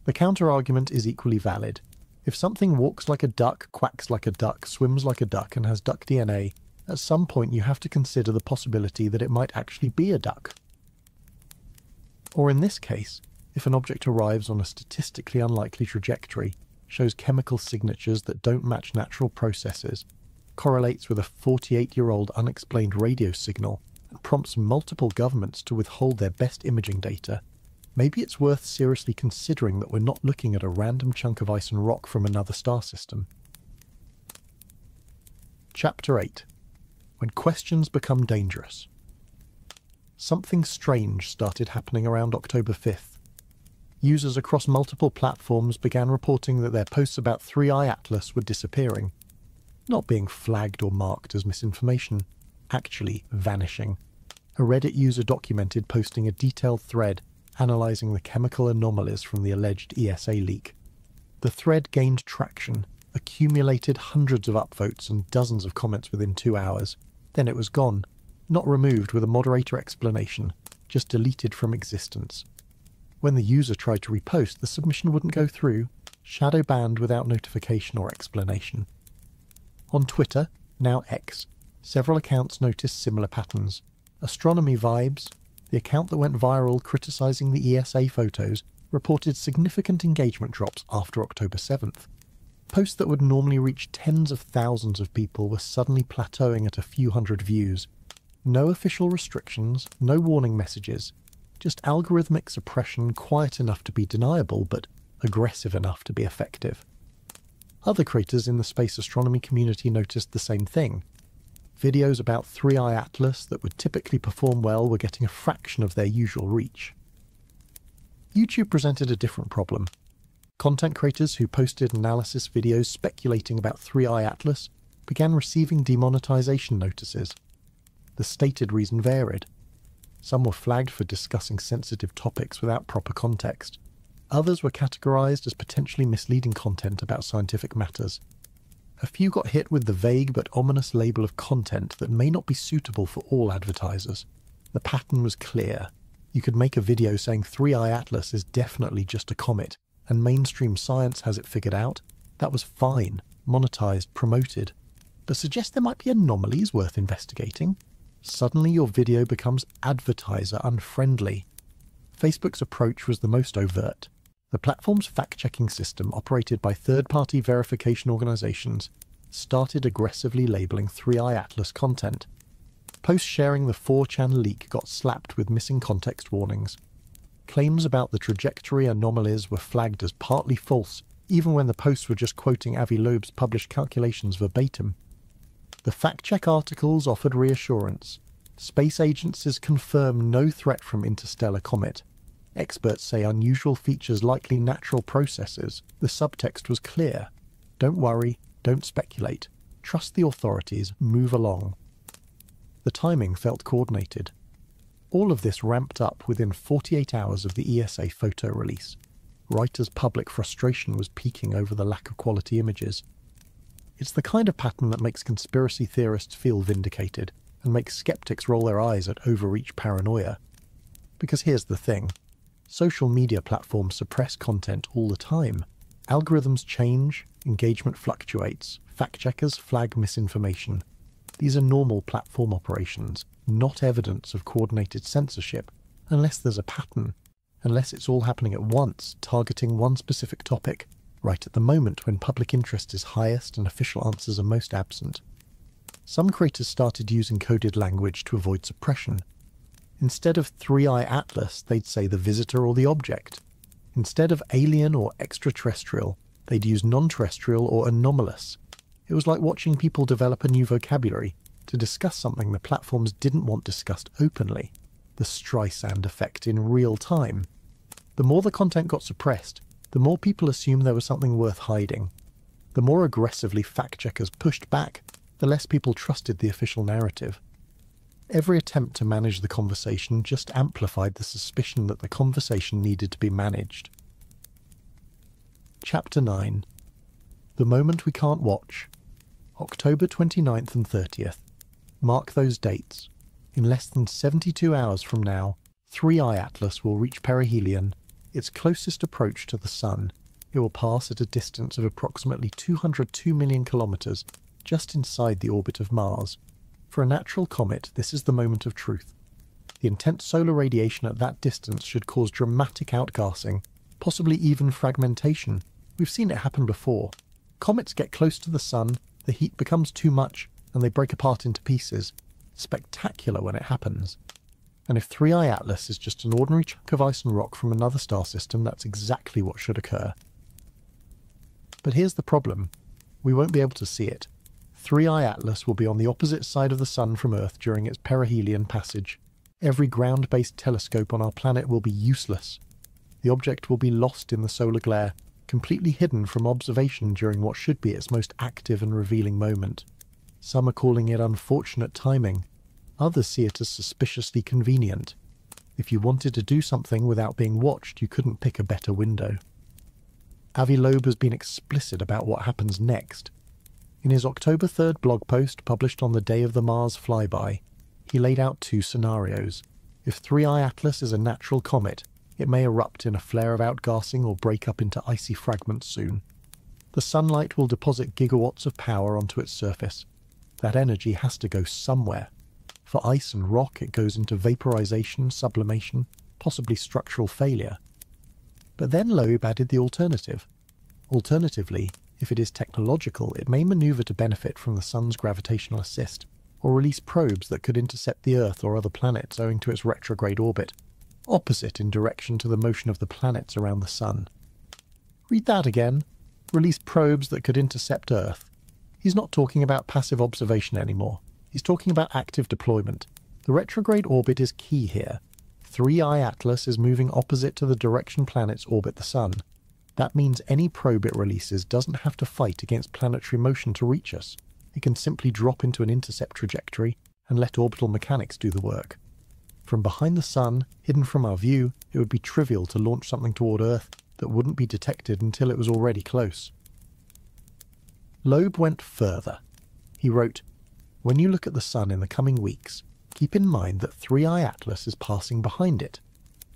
Speaker 1: The counter-argument is equally valid. If something walks like a duck, quacks like a duck, swims like a duck, and has duck DNA, at some point you have to consider the possibility that it might actually be a duck. Or in this case, if an object arrives on a statistically unlikely trajectory, shows chemical signatures that don't match natural processes, correlates with a 48-year-old unexplained radio signal, and prompts multiple governments to withhold their best imaging data, maybe it's worth seriously considering that we're not looking at a random chunk of ice and rock from another star system. Chapter 8. When questions become dangerous. Something strange started happening around October 5th. Users across multiple platforms began reporting that their posts about 3I-ATLAS were disappearing. Not being flagged or marked as misinformation, actually vanishing. A Reddit user documented posting a detailed thread analysing the chemical anomalies from the alleged ESA leak. The thread gained traction, accumulated hundreds of upvotes and dozens of comments within 2 hours. Then it was gone, not removed with a moderator explanation, just deleted from existence. When the user tried to repost, the submission wouldn't go through, shadow banned without notification or explanation. On Twitter, now X, several accounts noticed similar patterns. Astronomy Vibes, the account that went viral criticising the ESA photos, reported significant engagement drops after October 7th. Posts that would normally reach tens of thousands of people were suddenly plateauing at a few hundred views. No official restrictions, no warning messages, just algorithmic suppression quiet enough to be deniable but aggressive enough to be effective. Other creators in the space astronomy community noticed the same thing. Videos about 3I-ATLAS that would typically perform well were getting a fraction of their usual reach. YouTube presented a different problem. Content creators who posted analysis videos speculating about 3I-ATLAS began receiving demonetization notices. The stated reason varied. Some were flagged for discussing sensitive topics without proper context. Others were categorized as potentially misleading content about scientific matters. A few got hit with the vague but ominous label of content that may not be suitable for all advertisers. The pattern was clear. You could make a video saying 3I-ATLAS is definitely just a comet, and mainstream science has it figured out. That was fine, monetized, promoted. But suggest there might be anomalies worth investigating. Suddenly your video becomes advertiser unfriendly. Facebook's approach was the most overt. The platform's fact-checking system, operated by third-party verification organizations, started aggressively labeling 3I-ATLAS content. Posts sharing the 4chan leak got slapped with missing context warnings. Claims about the trajectory anomalies were flagged as partly false, even when the posts were just quoting Avi Loeb's published calculations verbatim. The fact-check articles offered reassurance. Space agencies confirm no threat from interstellar comet. Experts say unusual features likely natural processes. The subtext was clear. Don't worry, don't speculate. Trust the authorities, move along. The timing felt coordinated. All of this ramped up within 48 hours of the ESA photo release. Writers' public frustration was peaking over the lack of quality images. It's the kind of pattern that makes conspiracy theorists feel vindicated, and makes skeptics roll their eyes at overreach paranoia. Because here's the thing. Social media platforms suppress content all the time. Algorithms change, engagement fluctuates, fact-checkers flag misinformation. These are normal platform operations, not evidence of coordinated censorship, unless there's a pattern, unless it's all happening at once, targeting one specific topic, right at the moment when public interest is highest and official answers are most absent. Some creators started using coded language to avoid suppression. Instead of 3I-ATLAS, they'd say the visitor or the object. Instead of alien or extraterrestrial, They'd use non-terrestrial or anomalous. It was like watching people develop a new vocabulary to discuss something the platforms didn't want discussed openly, the Streisand effect in real time. The more the content got suppressed, the more people assumed there was something worth hiding. The more aggressively fact-checkers pushed back, the less people trusted the official narrative. Every attempt to manage the conversation just amplified the suspicion that the conversation needed to be managed. Chapter 9. The Moment We Can't Watch. October 29th and 30th. Mark those dates. In less than 72 hours from now, 3I-ATLAS will reach perihelion, its closest approach to the Sun. It will pass at a distance of approximately 202 million kilometers, just inside the orbit of Mars. For a natural comet, this is the moment of truth. The intense solar radiation at that distance should cause dramatic outgassing, possibly even fragmentation. We've seen it happen before. Comets get close to the Sun, the heat becomes too much, and they break apart into pieces. Spectacular when it happens. And if 3I-ATLAS is just an ordinary chunk of ice and rock from another star system, that's exactly what should occur. But here's the problem. We won't be able to see it. 3I-ATLAS will be on the opposite side of the Sun from Earth during its perihelion passage. Every ground-based telescope on our planet will be useless. The object will be lost in the solar glare, completely hidden from observation during what should be its most active and revealing moment. Some are calling it unfortunate timing. Others see it as suspiciously convenient. If you wanted to do something without being watched, you couldn't pick a better window. Avi Loeb has been explicit about what happens next. In his October 3rd blog post published on the day of the Mars flyby, he laid out two scenarios. If 3I-ATLAS is a natural comet, it may erupt in a flare of outgassing or break up into icy fragments soon. The sunlight will deposit gigawatts of power onto its surface. That energy has to go somewhere. For ice and rock, it goes into vaporization, sublimation, possibly structural failure. But then Loeb added the alternative. Alternatively, if it is technological, it may maneuver to benefit from the Sun's gravitational assist, or release probes that could intercept the Earth or other planets owing to its retrograde orbit, opposite in direction to the motion of the planets around the Sun. Read that again. Release probes that could intercept Earth. He's not talking about passive observation anymore. He's talking about active deployment. The retrograde orbit is key here. 3I-ATLAS is moving opposite to the direction planets orbit the Sun. That means any probe it releases doesn't have to fight against planetary motion to reach us. It can simply drop into an intercept trajectory and let orbital mechanics do the work. From behind the Sun, hidden from our view, it would be trivial to launch something toward Earth that wouldn't be detected until it was already close. Loeb went further. He wrote, "When you look at the Sun in the coming weeks, keep in mind that 3I-ATLAS is passing behind it.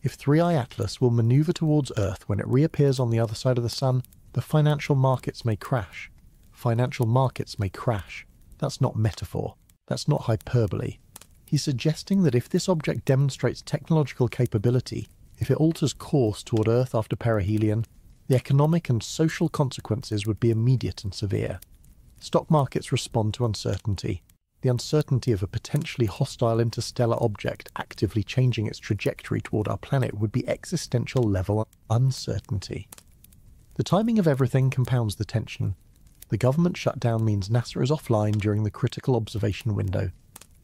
Speaker 1: If 3I-ATLAS will maneuver towards Earth when it reappears on the other side of the Sun, the financial markets may crash. Financial markets may crash. That's not metaphor. That's not hyperbole. He's suggesting that if this object demonstrates technological capability, if it alters course toward Earth after perihelion, the economic and social consequences would be immediate and severe. Stock markets respond to uncertainty. The uncertainty of a potentially hostile interstellar object actively changing its trajectory toward our planet would be existential level uncertainty. The timing of everything compounds the tension. The government shutdown means NASA is offline during the critical observation window.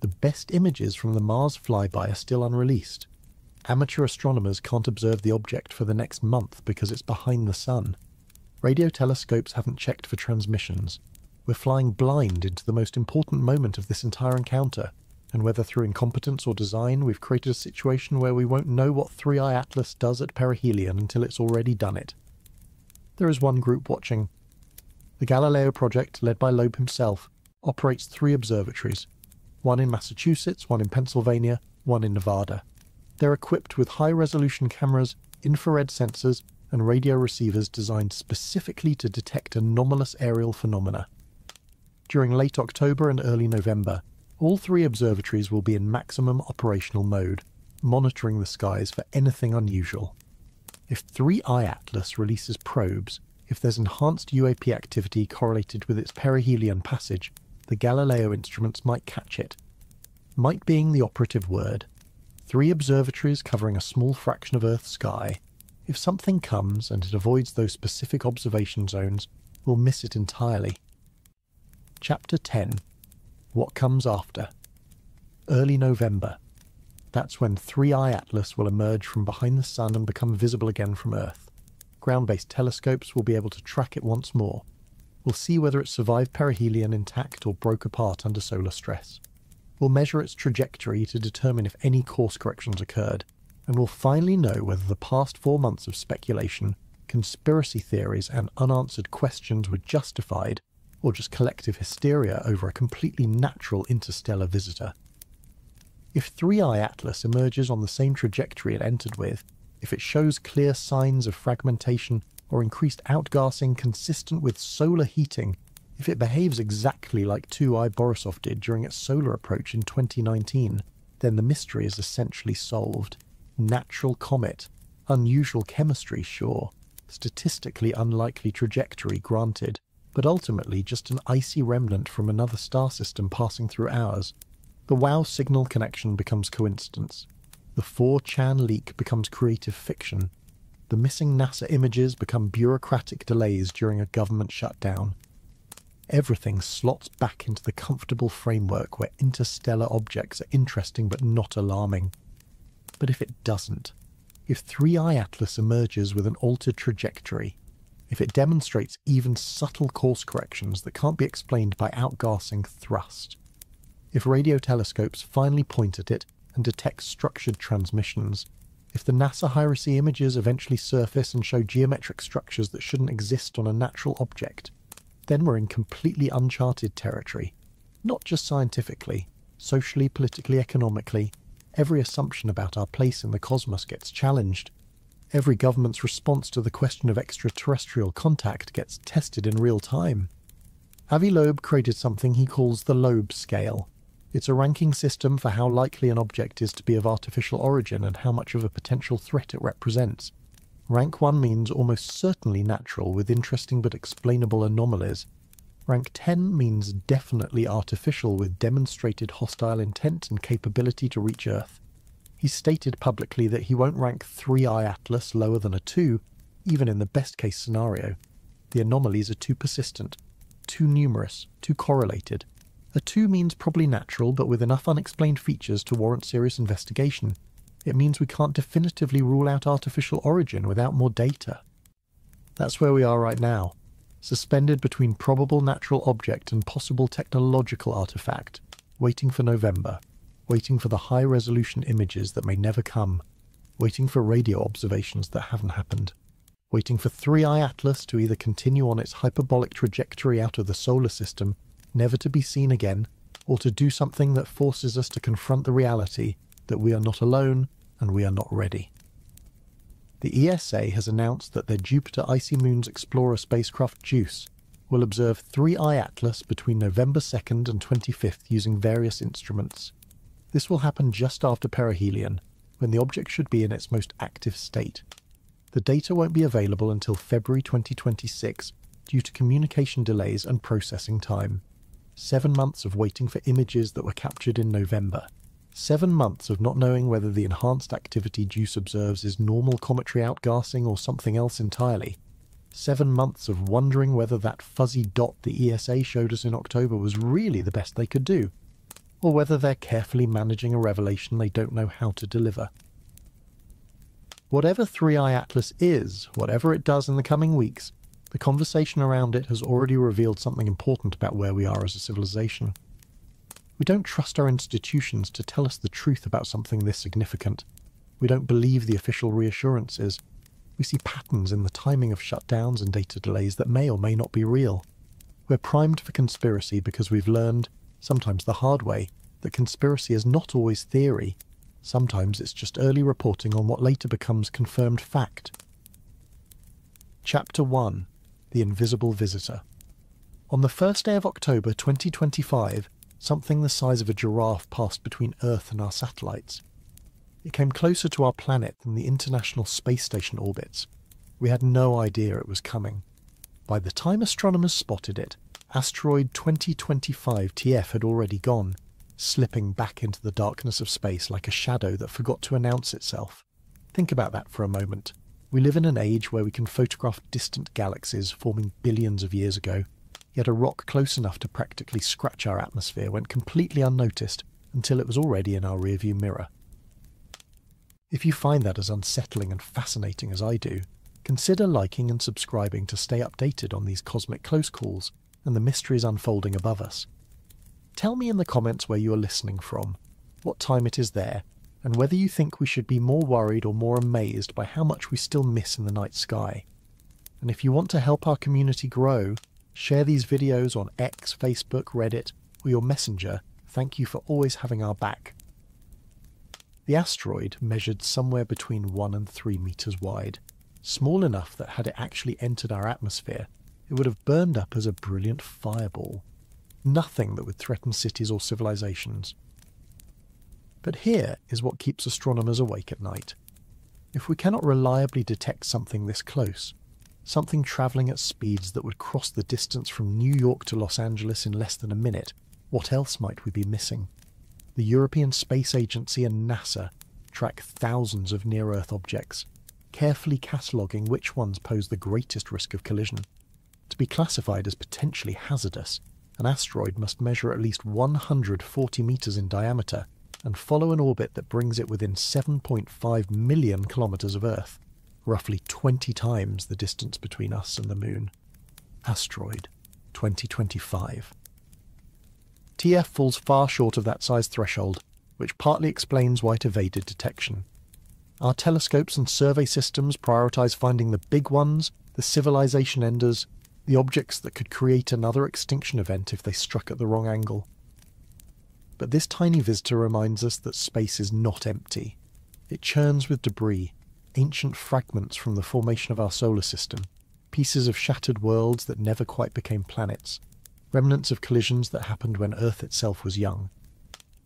Speaker 1: The best images from the Mars flyby are still unreleased. Amateur astronomers can't observe the object for the next month because it's behind the Sun. Radio telescopes haven't checked for transmissions. We're flying blind into the most important moment of this entire encounter, and whether through incompetence or design, we've created a situation where we won't know what 3I-ATLAS does at perihelion until it's already done it. There is one group watching. The Galileo project, led by Loeb himself, operates 3 observatories, one in Massachusetts, one in Pennsylvania, one in Nevada. They're equipped with high-resolution cameras, infrared sensors, and radio receivers designed specifically to detect anomalous aerial phenomena. During late October and early November, all 3 observatories will be in maximum operational mode, monitoring the skies for anything unusual. If 3I-ATLAS releases probes, if there's enhanced UAP activity correlated with its perihelion passage, the Galileo instruments might catch it. Might being the operative word. 3 observatories covering a small fraction of Earth's sky. If something comes and it avoids those specific observation zones, we'll miss it entirely. Chapter 10. What comes after? Early November. That's when 3I-ATLAS will emerge from behind the Sun and become visible again from Earth. Ground-based telescopes will be able to track it once more. We'll see whether it survived perihelion intact or broke apart under solar stress. We'll measure its trajectory to determine if any course corrections occurred, and we'll finally know whether the past 4 months of speculation, conspiracy theories, and unanswered questions were justified, or just collective hysteria over a completely natural interstellar visitor. If 3I-ATLAS emerges on the same trajectory it entered with, if it shows clear signs of fragmentation or increased outgassing consistent with solar heating, if it behaves exactly like 2I Borisov did during its solar approach in 2019, then the mystery is essentially solved. Natural comet. Unusual chemistry, sure. Statistically unlikely trajectory, granted. But ultimately just an icy remnant from another star system passing through ours. The WOW signal connection becomes coincidence. The 4chan leak becomes creative fiction. The missing NASA images become bureaucratic delays during a government shutdown. Everything slots back into the comfortable framework where interstellar objects are interesting but not alarming. But if it doesn't, if 3I-ATLAS emerges with an altered trajectory, if it demonstrates even subtle course corrections that can't be explained by outgassing thrust, if radio telescopes finally point at it and detect structured transmissions, if the NASA high-resolution images eventually surface and show geometric structures that shouldn't exist on a natural object, then we're in completely uncharted territory. Not just scientifically, socially, politically, economically. Every assumption about our place in the cosmos gets challenged. Every government's response to the question of extraterrestrial contact gets tested in real time. Avi Loeb created something he calls the Loeb scale. It's a ranking system for how likely an object is to be of artificial origin and how much of a potential threat it represents. Rank 1 means almost certainly natural with interesting but explainable anomalies. Rank 10 means definitely artificial with demonstrated hostile intent and capability to reach Earth. He's stated publicly that he won't rank 3I-ATLAS lower than a 2, even in the best case scenario. The anomalies are too persistent, too numerous, too correlated. A 2 means probably natural but with enough unexplained features to warrant serious investigation. It means we can't definitively rule out artificial origin without more data. That's where we are right now, suspended between probable natural object and possible technological artifact, waiting for November, waiting for the high-resolution images that may never come, waiting for radio observations that haven't happened, waiting for 3I-ATLAS to either continue on its hyperbolic trajectory out of the solar system, never to be seen again, or to do something that forces us to confront the reality that we are not alone and we are not ready. The ESA has announced that their Jupiter Icy Moons Explorer spacecraft JUICE will observe 3I-ATLAS between November 2nd and 25th using various instruments. This will happen just after perihelion, when the object should be in its most active state. The data won't be available until February 2026 due to communication delays and processing time. 7 months of waiting for images that were captured in November. 7 months of not knowing whether the enhanced activity JUICE observes is normal cometary outgassing or something else entirely. 7 months of wondering whether that fuzzy dot the ESA showed us in October was really the best they could do, or whether they're carefully managing a revelation they don't know how to deliver. Whatever 3I-ATLAS is, whatever it does in the coming weeks, the conversation around it has already revealed something important about where we are as a civilization. We don't trust our institutions to tell us the truth about something this significant. We don't believe the official reassurances. We see patterns in the timing of shutdowns and data delays that may or may not be real. We're primed for conspiracy because we've learned, sometimes the hard way, that conspiracy is not always theory. Sometimes it's just early reporting on what later becomes confirmed fact. Chapter 1. The Invisible Visitor. On the first day of October 2025, something the size of a giraffe passed between Earth and our satellites. It came closer to our planet than the International Space Station orbits. We had no idea it was coming. By the time astronomers spotted it, asteroid 2025 TF had already gone, slipping back into the darkness of space like a shadow that forgot to announce itself. Think about that for a moment. We live in an age where we can photograph distant galaxies forming billions of years ago, yet a rock close enough to practically scratch our atmosphere went completely unnoticed until it was already in our rearview mirror. If you find that as unsettling and fascinating as I do, consider liking and subscribing to stay updated on these cosmic close calls and the mysteries unfolding above us. Tell me in the comments where you are listening from, what time it is there, and whether you think we should be more worried or more amazed by how much we still miss in the night sky. And if you want to help our community grow, share these videos on X, Facebook, Reddit, or your messenger. Thank you for always having our back. The asteroid measured somewhere between 1 and 3 meters wide, small enough that had it actually entered our atmosphere, it would have burned up as a brilliant fireball. Nothing that would threaten cities or civilizations. But here is what keeps astronomers awake at night. If we cannot reliably detect something this close, something travelling at speeds that would cross the distance from New York to Los Angeles in less than a minute, what else might we be missing? The European Space Agency and NASA track thousands of near-Earth objects, carefully cataloguing which ones pose the greatest risk of collision. To be classified as potentially hazardous, an asteroid must measure at least 140 meters in diameter and follow an orbit that brings it within 7.5 million kilometers of Earth, roughly 20 times the distance between us and the Moon. Asteroid 2025. TF falls far short of that size threshold, which partly explains why it evaded detection. Our telescopes and survey systems prioritise finding the big ones, the civilization enders, the objects that could create another extinction event if they struck at the wrong angle. But this tiny visitor reminds us that space is not empty. It churns with debris, ancient fragments from the formation of our solar system, pieces of shattered worlds that never quite became planets, remnants of collisions that happened when Earth itself was young.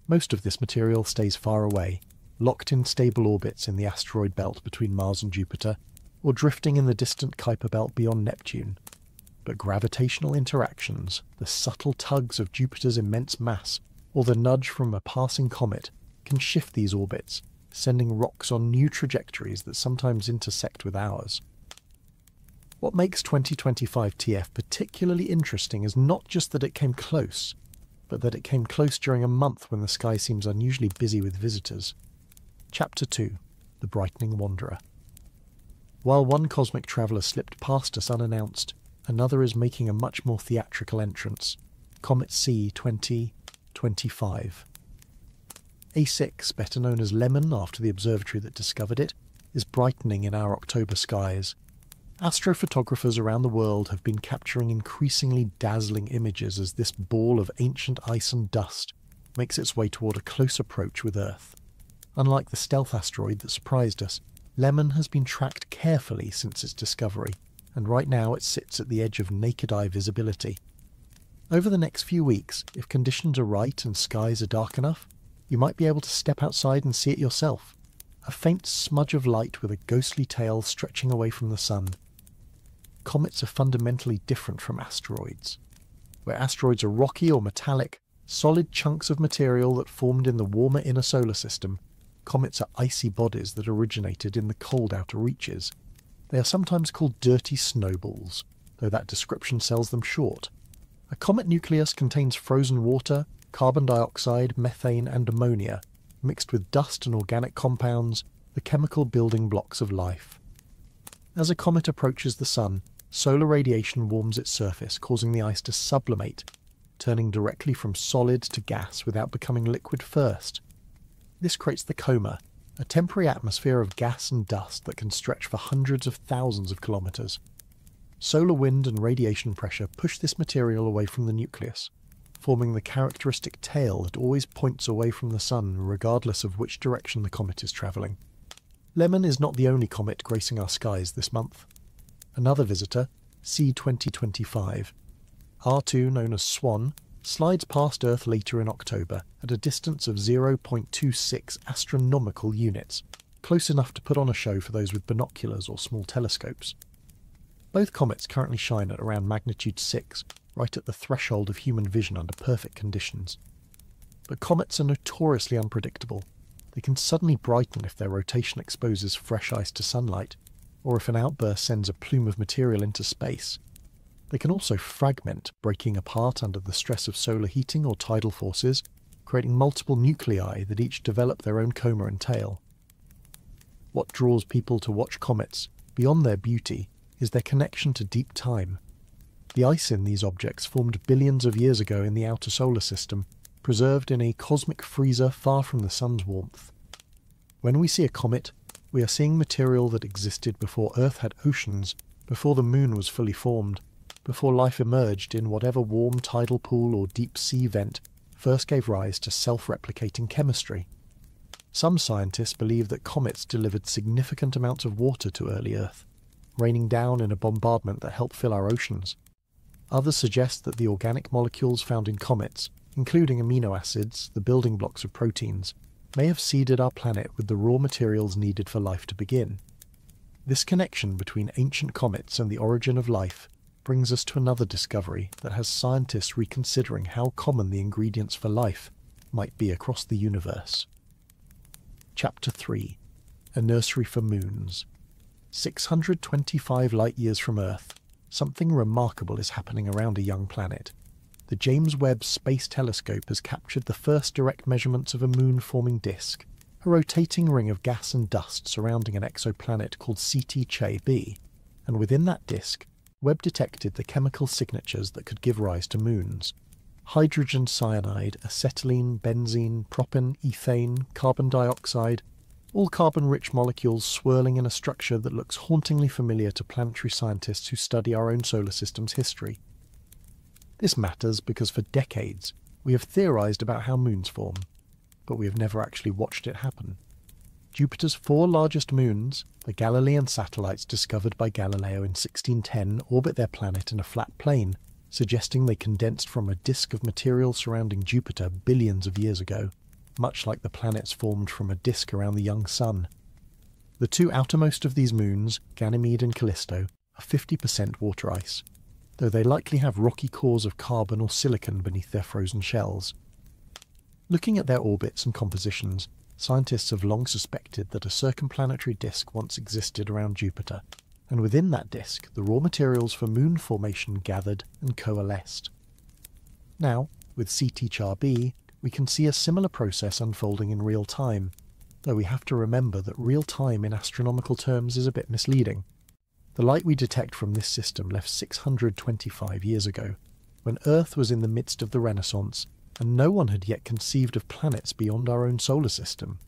Speaker 1: Most of this material stays far away, locked in stable orbits in the asteroid belt between Mars and Jupiter, or drifting in the distant Kuiper belt beyond Neptune. But gravitational interactions, the subtle tugs of Jupiter's immense mass, or the nudge from a passing comet, can shift these orbits, sending rocks on new trajectories that sometimes intersect with ours. What makes 2025 TF particularly interesting is not just that it came close, but that it came close during a month when the sky seems unusually busy with visitors. Chapter 2. The Brightening Wanderer. While one cosmic traveller slipped past us unannounced, another is making a much more theatrical entrance. Comet C 2025. A6, better known as Lemon after the observatory that discovered it, is brightening in our October skies. Astrophotographers around the world have been capturing increasingly dazzling images as this ball of ancient ice and dust makes its way toward a close approach with Earth. Unlike the stealth asteroid that surprised us, Lemon has been tracked carefully since its discovery, and right now it sits at the edge of naked-eye visibility. Over the next few weeks, if conditions are right and skies are dark enough, you might be able to step outside and see it yourself. A faint smudge of light with a ghostly tail stretching away from the sun. Comets are fundamentally different from asteroids. Where asteroids are rocky or metallic, solid chunks of material that formed in the warmer inner solar system, comets are icy bodies that originated in the cold outer reaches. They are sometimes called dirty snowballs, though that description sells them short. A comet nucleus contains frozen water, carbon dioxide, methane and ammonia, mixed with dust and organic compounds, the chemical building blocks of life. As a comet approaches the sun, solar radiation warms its surface, causing the ice to sublimate, turning directly from solid to gas without becoming liquid first. This creates the coma, a temporary atmosphere of gas and dust that can stretch for hundreds of thousands of kilometers. Solar wind and radiation pressure push this material away from the nucleus, forming the characteristic tail that always points away from the sun regardless of which direction the comet is travelling. Lemon is not the only comet gracing our skies this month. Another visitor, C 2025, R2 known as Swan, slides past Earth later in October at a distance of 0.26 astronomical units, close enough to put on a show for those with binoculars or small telescopes. Both comets currently shine at around magnitude 6, right at the threshold of human vision under perfect conditions. But comets are notoriously unpredictable. They can suddenly brighten if their rotation exposes fresh ice to sunlight, or if an outburst sends a plume of material into space. They can also fragment, breaking apart under the stress of solar heating or tidal forces, creating multiple nuclei that each develop their own coma and tail. What draws people to watch comets, beyond their beauty, is their connection to deep time. The ice in these objects formed billions of years ago in the outer solar system, preserved in a cosmic freezer far from the sun's warmth. When we see a comet, we are seeing material that existed before Earth had oceans, before the moon was fully formed, before life emerged in whatever warm tidal pool or deep sea vent first gave rise to self-replicating chemistry. Some scientists believe that comets delivered significant amounts of water to early Earth, raining down in a bombardment that helped fill our oceans. Others suggest that the organic molecules found in comets, including amino acids, the building blocks of proteins, may have seeded our planet with the raw materials needed for life to begin. This connection between ancient comets and the origin of life brings us to another discovery that has scientists reconsidering how common the ingredients for life might be across the universe. Chapter 3. A Nursery for Moons. 625 light-years from Earth, something remarkable is happening around a young planet. The James Webb Space Telescope has captured the first direct measurements of a moon-forming disk, a rotating ring of gas and dust surrounding an exoplanet called CT-CHB, and within that disk, Webb detected the chemical signatures that could give rise to moons. Hydrogen cyanide, acetylene, benzene, propane, ethane, carbon dioxide, all carbon-rich molecules swirling in a structure that looks hauntingly familiar to planetary scientists who study our own solar system's history. This matters because for decades we have theorized about how moons form, but we have never actually watched it happen. Jupiter's 4 largest moons, the Galilean satellites discovered by Galileo in 1610, orbit their planet in a flat plane, suggesting they condensed from a disk of material surrounding Jupiter billions of years ago, much like the planets formed from a disk around the young Sun. The 2 outermost of these moons, Ganymede and Callisto, are 50% water ice, though they likely have rocky cores of carbon or silicon beneath their frozen shells. Looking at their orbits and compositions, scientists have long suspected that a circumplanetary disk once existed around Jupiter, and within that disk the raw materials for moon formation gathered and coalesced. Now, with CT-CHB, we can see a similar process unfolding in real time, though we have to remember that real time in astronomical terms is a bit misleading. The light we detect from this system left 625 years ago, when Earth was in the midst of the Renaissance, and no one had yet conceived of planets beyond our own solar system.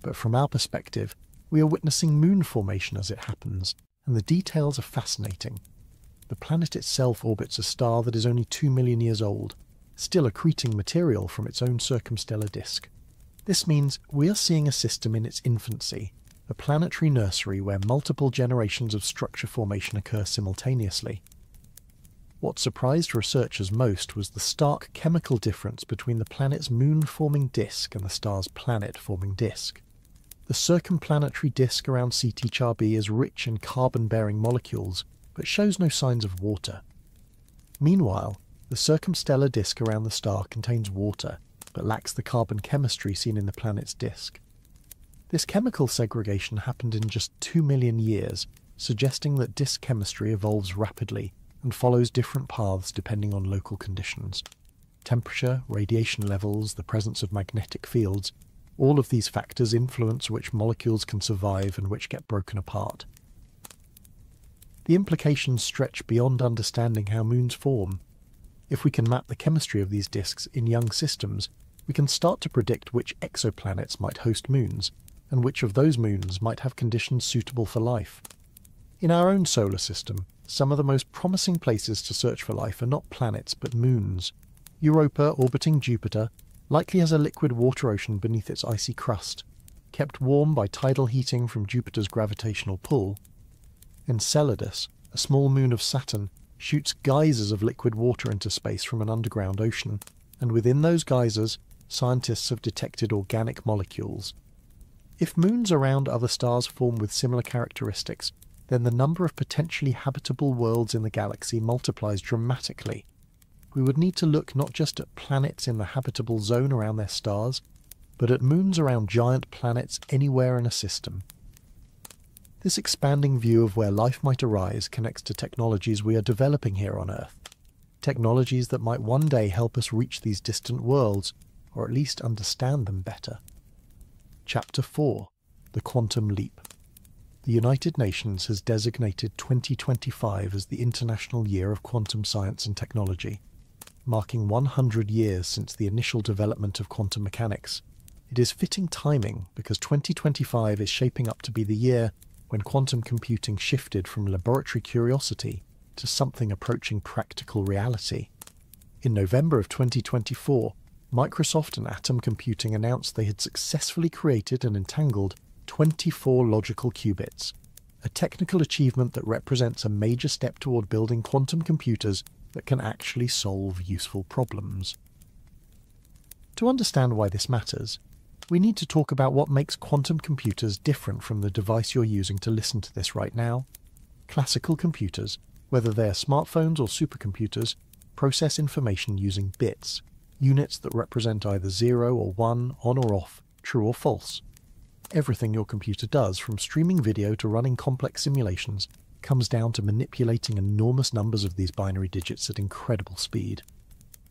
Speaker 1: But from our perspective, we are witnessing moon formation as it happens, and the details are fascinating. The planet itself orbits a star that is only 2 million years old, still accreting material from its own circumstellar disk. This means we are seeing a system in its infancy, a planetary nursery where multiple generations of structure formation occur simultaneously. What surprised researchers most was the stark chemical difference between the planet's moon-forming disk and the star's planet-forming disk. The circumplanetary disk around CT-CHB is rich in carbon-bearing molecules, but shows no signs of water. Meanwhile, the circumstellar disk around the star contains water, but lacks the carbon chemistry seen in the planet's disk. This chemical segregation happened in just 2 million years, suggesting that disk chemistry evolves rapidly and follows different paths depending on local conditions. Temperature, radiation levels, the presence of magnetic fields, all of these factors influence which molecules can survive and which get broken apart. The implications stretch beyond understanding how moons form. If we can map the chemistry of these disks in young systems, we can start to predict which exoplanets might host moons, and which of those moons might have conditions suitable for life. In our own solar system, some of the most promising places to search for life are not planets but moons. Europa, orbiting Jupiter, likely has a liquid water ocean beneath its icy crust, kept warm by tidal heating from Jupiter's gravitational pull. Enceladus, a small moon of Saturn, shoots geysers of liquid water into space from an underground ocean, and within those geysers, scientists have detected organic molecules. If moons around other stars form with similar characteristics, then the number of potentially habitable worlds in the galaxy multiplies dramatically. We would need to look not just at planets in the habitable zone around their stars, but at moons around giant planets anywhere in a system. This expanding view of where life might arise connects to technologies we are developing here on Earth. Technologies that might one day help us reach these distant worlds, or at least understand them better. Chapter 4. The Quantum Leap. The United Nations has designated 2025 as the International Year of Quantum Science and Technology, marking 100 years since the initial development of quantum mechanics. It is fitting timing because 2025 is shaping up to be the year when quantum computing shifted from laboratory curiosity to something approaching practical reality. In November of 2024, Microsoft and Atom Computing announced they had successfully created and entangled 24 logical qubits, a technical achievement that represents a major step toward building quantum computers that can actually solve useful problems. To understand why this matters, we need to talk about what makes quantum computers different from the device you're using to listen to this right now. Classical computers, whether they are smartphones or supercomputers, process information using bits, units that represent either 0 or 1, on or off, true or false. Everything your computer does, from streaming video to running complex simulations, comes down to manipulating enormous numbers of these binary digits at incredible speed.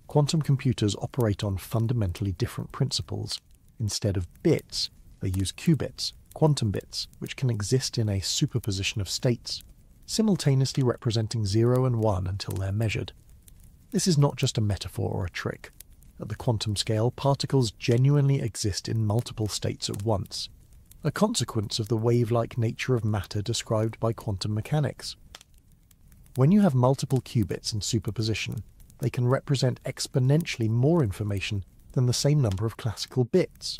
Speaker 1: Quantum computers operate on fundamentally different principles. Instead of bits, they use qubits, quantum bits, which can exist in a superposition of states, simultaneously representing 0 and 1 until they're measured. This is not just a metaphor or a trick. At the quantum scale, particles genuinely exist in multiple states at once, a consequence of the wave-like nature of matter described by quantum mechanics. When you have multiple qubits in superposition, they can represent exponentially more information than the same number of classical bits.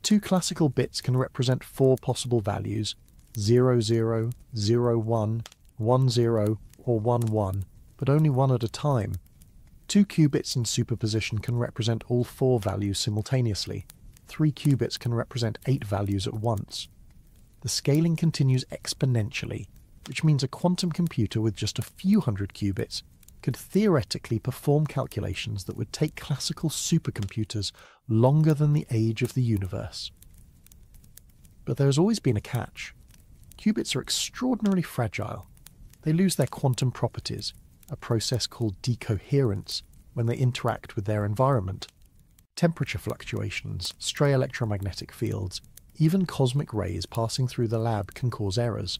Speaker 1: 2 classical bits can represent 4 possible values, 0, 0, 0, 1, 1, 0, or 1, 1, but only one at a time. 2 qubits in superposition can represent all 4 values simultaneously. 3 qubits can represent 8 values at once. The scaling continues exponentially, which means a quantum computer with just a few hundred qubits could theoretically perform calculations that would take classical supercomputers longer than the age of the universe. But there has always been a catch. Qubits are extraordinarily fragile. They lose their quantum properties, a process called decoherence, when they interact with their environment. Temperature fluctuations, stray electromagnetic fields, even cosmic rays passing through the lab can cause errors.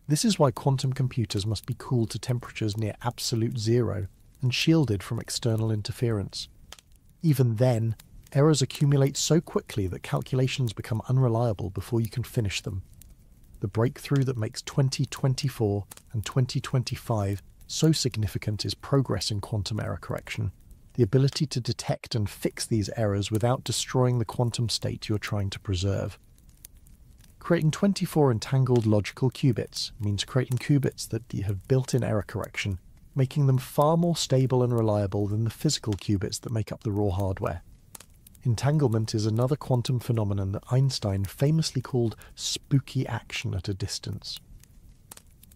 Speaker 1: This is why quantum computers must be cooled to temperatures near absolute zero and shielded from external interference. Even then, errors accumulate so quickly that calculations become unreliable before you can finish them. The breakthrough that makes 2024 and 2025 so significant is progress in quantum error correction, the ability to detect and fix these errors without destroying the quantum state you're trying to preserve. Creating 24 entangled logical qubits means creating qubits that have built-in error correction, making them far more stable and reliable than the physical qubits that make up the raw hardware. Entanglement is another quantum phenomenon that Einstein famously called spooky action at a distance.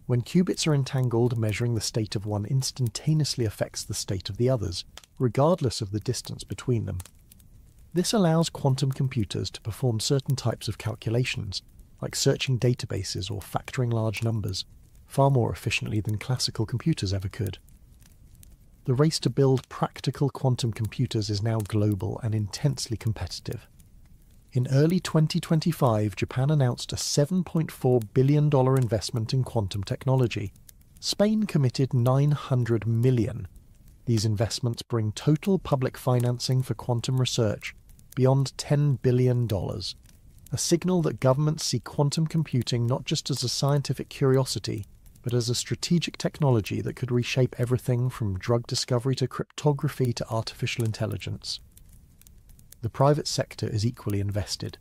Speaker 1: When qubits are entangled, measuring the state of one instantaneously affects the state of the others, regardless of the distance between them. This allows quantum computers to perform certain types of calculations, like searching databases or factoring large numbers, far more efficiently than classical computers ever could. The race to build practical quantum computers is now global and intensely competitive. In early 2025, Japan announced a $7.4 billion investment in quantum technology. Spain committed $900 million. These investments bring total public financing for quantum research beyond $10 billion, a signal that governments see quantum computing not just as a scientific curiosity, but as a strategic technology that could reshape everything from drug discovery to cryptography to artificial intelligence. The private sector is equally invested.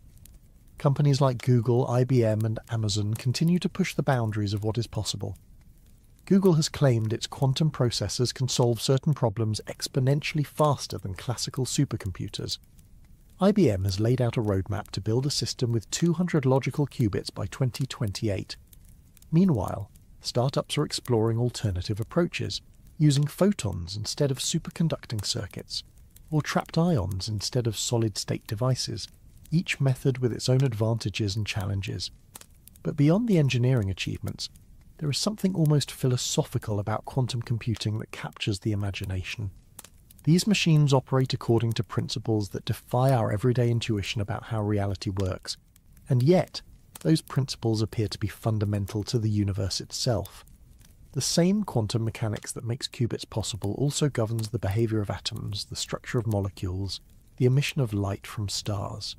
Speaker 1: Companies like Google, IBM, and Amazon continue to push the boundaries of what is possible. Google has claimed its quantum processors can solve certain problems exponentially faster than classical supercomputers. IBM has laid out a roadmap to build a system with 200 logical qubits by 2028. Meanwhile, startups are exploring alternative approaches, using photons instead of superconducting circuits, or trapped ions instead of solid-state devices, each method with its own advantages and challenges. But beyond the engineering achievements, there is something almost philosophical about quantum computing that captures the imagination. These machines operate according to principles that defy our everyday intuition about how reality works, and yet those principles appear to be fundamental to the universe itself. The same quantum mechanics that makes qubits possible also governs the behavior of atoms, the structure of molecules, the emission of light from stars.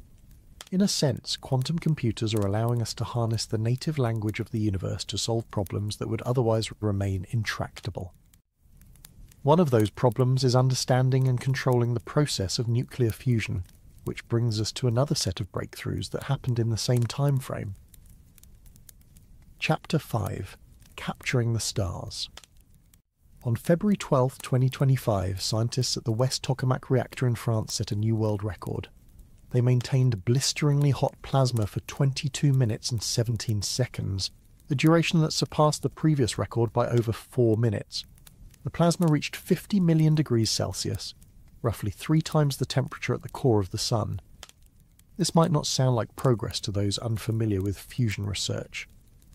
Speaker 1: In a sense, quantum computers are allowing us to harness the native language of the universe to solve problems that would otherwise remain intractable. One of those problems is understanding and controlling the process of nuclear fusion, which brings us to another set of breakthroughs that happened in the same time frame. Chapter 5: Capturing the Stars. On February 12, 2025, scientists at the West Tokamak reactor in France set a new world record. They maintained blisteringly hot plasma for 22 minutes and 17 seconds, a duration that surpassed the previous record by over 4 minutes. The plasma reached 50 million degrees Celsius, roughly 3 times the temperature at the core of the Sun. This might not sound like progress to those unfamiliar with fusion research.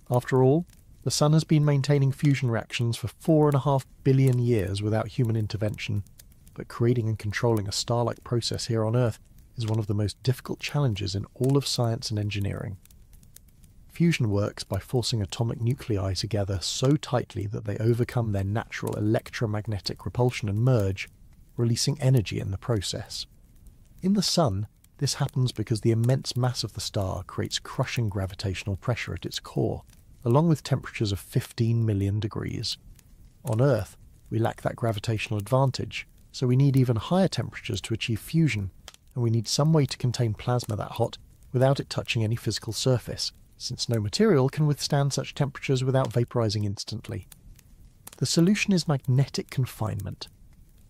Speaker 1: After all, the Sun has been maintaining fusion reactions for 4.5 billion years without human intervention, but creating and controlling a star-like process here on Earth is one of the most difficult challenges in all of science and engineering. Fusion works by forcing atomic nuclei together so tightly that they overcome their natural electromagnetic repulsion and merge, releasing energy in the process. In the Sun, this happens because the immense mass of the star creates crushing gravitational pressure at its core, along with temperatures of 15 million degrees. On Earth, we lack that gravitational advantage, so we need even higher temperatures to achieve fusion, and we need some way to contain plasma that hot without it touching any physical surface, since no material can withstand such temperatures without vaporizing instantly. The solution is magnetic confinement.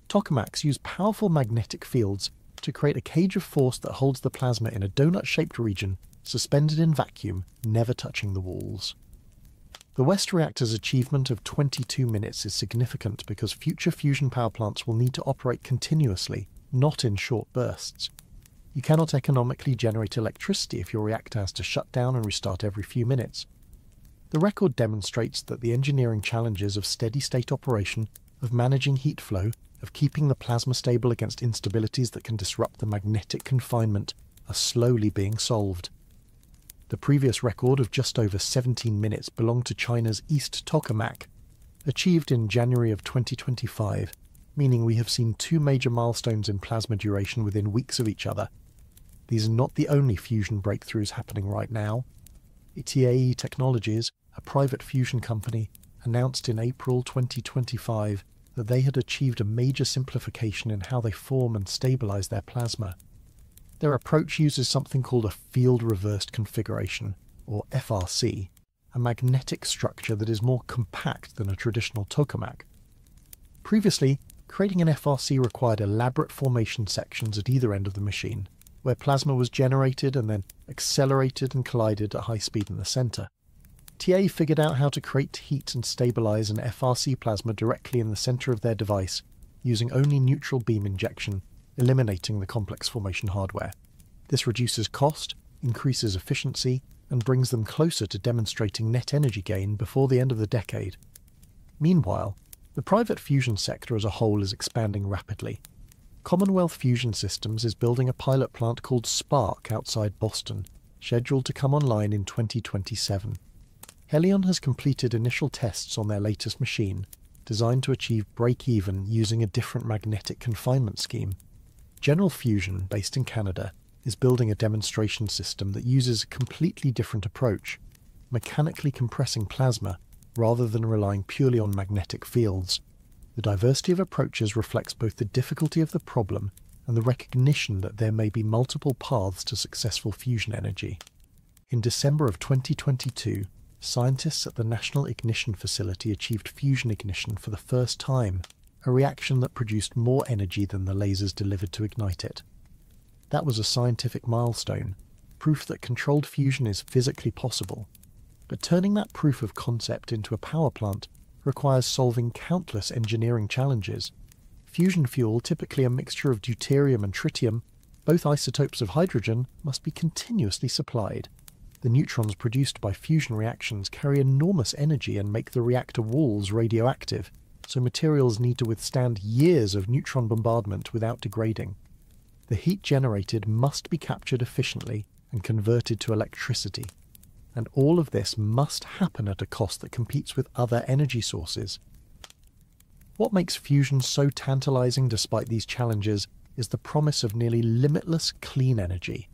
Speaker 1: Tokamaks use powerful magnetic fields to create a cage of force that holds the plasma in a donut-shaped region, suspended in vacuum, never touching the walls. The West reactor's achievement of 22 minutes is significant because future fusion power plants will need to operate continuously, not in short bursts. You cannot economically generate electricity if your reactor has to shut down and restart every few minutes. The record demonstrates that the engineering challenges of steady-state operation, of managing heat flow, of keeping the plasma stable against instabilities that can disrupt the magnetic confinement, are slowly being solved. The previous record of just over 17 minutes belonged to China's East Tokamak, achieved in January of 2025, meaning we have seen 2 major milestones in plasma duration within weeks of each other. These are not the only fusion breakthroughs happening right now. ESA Technologies, a private fusion company, announced in April 2025 that they had achieved a major simplification in how they form and stabilize their plasma. Their approach uses something called a field-reversed configuration, or FRC, a magnetic structure that is more compact than a traditional tokamak. Previously, creating an FRC required elaborate formation sections at either end of the machine, where plasma was generated and then accelerated and collided at high speed in the center. TA figured out how to create heat and stabilize an FRC plasma directly in the center of their device, using only neutral beam injection, eliminating the complex formation hardware. This reduces cost, increases efficiency, and brings them closer to demonstrating net energy gain before the end of the decade. Meanwhile, the private fusion sector as a whole is expanding rapidly. Commonwealth Fusion Systems is building a pilot plant called Spark outside Boston, scheduled to come online in 2027. Helion has completed initial tests on their latest machine, designed to achieve break-even using a different magnetic confinement scheme. General Fusion, based in Canada, is building a demonstration system that uses a completely different approach, mechanically compressing plasma rather than relying purely on magnetic fields. The diversity of approaches reflects both the difficulty of the problem and the recognition that there may be multiple paths to successful fusion energy. In December of 2022, scientists at the National Ignition Facility achieved fusion ignition for the first time, a reaction that produced more energy than the lasers delivered to ignite it. That was a scientific milestone, proof that controlled fusion is physically possible. But turning that proof of concept into a power plant requires solving countless engineering challenges. Fusion fuel, typically a mixture of deuterium and tritium, both isotopes of hydrogen, must be continuously supplied. The neutrons produced by fusion reactions carry enormous energy and make the reactor walls radioactive, so materials need to withstand years of neutron bombardment without degrading. The heat generated must be captured efficiently and converted to electricity, and all of this must happen at a cost that competes with other energy sources. What makes fusion so tantalizing despite these challenges is the promise of nearly limitless clean energy.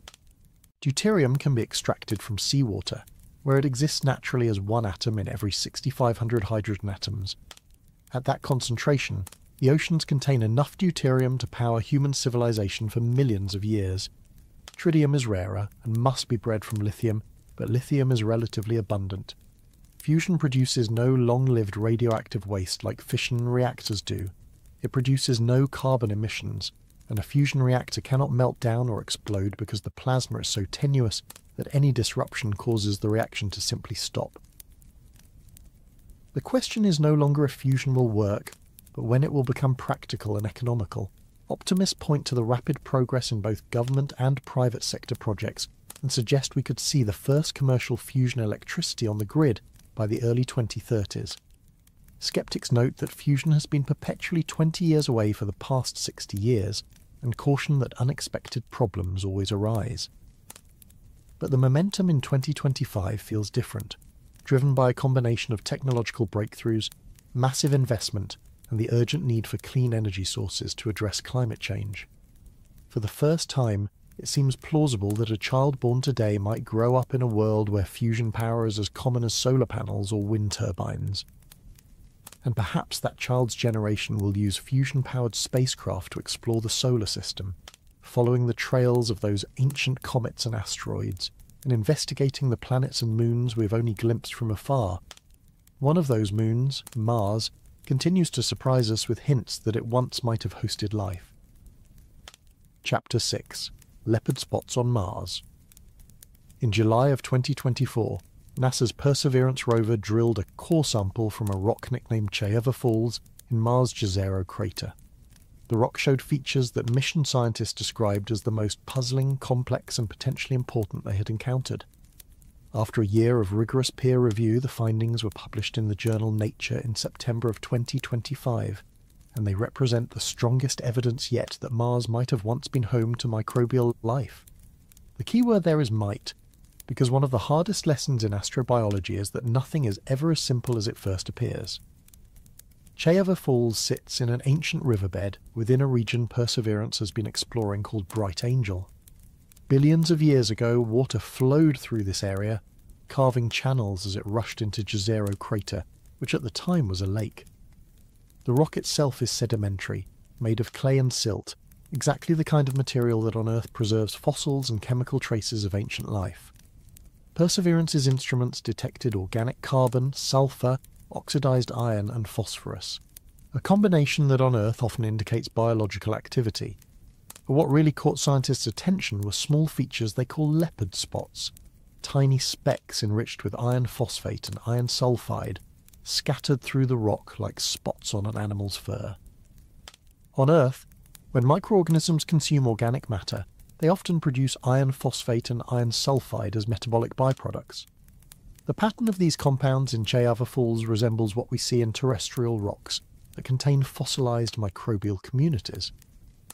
Speaker 1: Deuterium can be extracted from seawater, where it exists naturally as one atom in every 6,500 hydrogen atoms. At that concentration, the oceans contain enough deuterium to power human civilization for millions of years. Tritium is rarer and must be bred from lithium, but lithium is relatively abundant. Fusion produces no long-lived radioactive waste like fission reactors do. It produces no carbon emissions, and a fusion reactor cannot melt down or explode because the plasma is so tenuous that any disruption causes the reaction to simply stop. The question is no longer if fusion will work, but when it will become practical and economical. Optimists point to the rapid progress in both government and private sector projects and suggest we could see the first commercial fusion electricity on the grid by the early 2030s. Skeptics note that fusion has been perpetually 20 years away for the past 60 years, and caution that unexpected problems always arise. But the momentum in 2025 feels different, driven by a combination of technological breakthroughs, massive investment, and the urgent need for clean energy sources to address climate change. For the first time, it seems plausible that a child born today might grow up in a world where fusion power is as common as solar panels or wind turbines. And perhaps that child's generation will use fusion-powered spacecraft to explore the solar system, following the trails of those ancient comets and asteroids, and investigating the planets and moons we've only glimpsed from afar. One of those moons, Mars, continues to surprise us with hints that it once might have hosted life. Chapter 6. Leopard Spots on Mars. In July of 2024, NASA's Perseverance rover drilled a core sample from a rock nicknamed Chayeva Falls in Mars' Jezero crater. The rock showed features that mission scientists described as the most puzzling, complex, and potentially important they had encountered. After a year of rigorous peer review, the findings were published in the journal Nature in September of 2025, and they represent the strongest evidence yet that Mars might have once been home to microbial life. The key word there is might, because one of the hardest lessons in astrobiology is that nothing is ever as simple as it first appears. Chayeva Falls sits in an ancient riverbed within a region Perseverance has been exploring called Bright Angel. Billions of years ago, water flowed through this area, carving channels as it rushed into Jezero crater, which at the time was a lake. The rock itself is sedimentary, made of clay and silt, exactly the kind of material that on Earth preserves fossils and chemical traces of ancient life. Perseverance's instruments detected organic carbon, sulfur, oxidized iron and phosphorus, a combination that on Earth often indicates biological activity. But what really caught scientists' attention were small features they call leopard spots, tiny specks enriched with iron phosphate and iron sulfide, scattered through the rock like spots on an animal's fur. On Earth, when microorganisms consume organic matter, they often produce iron phosphate and iron sulfide as metabolic byproducts. The pattern of these compounds in Chayeva Falls resembles what we see in terrestrial rocks that contain fossilized microbial communities.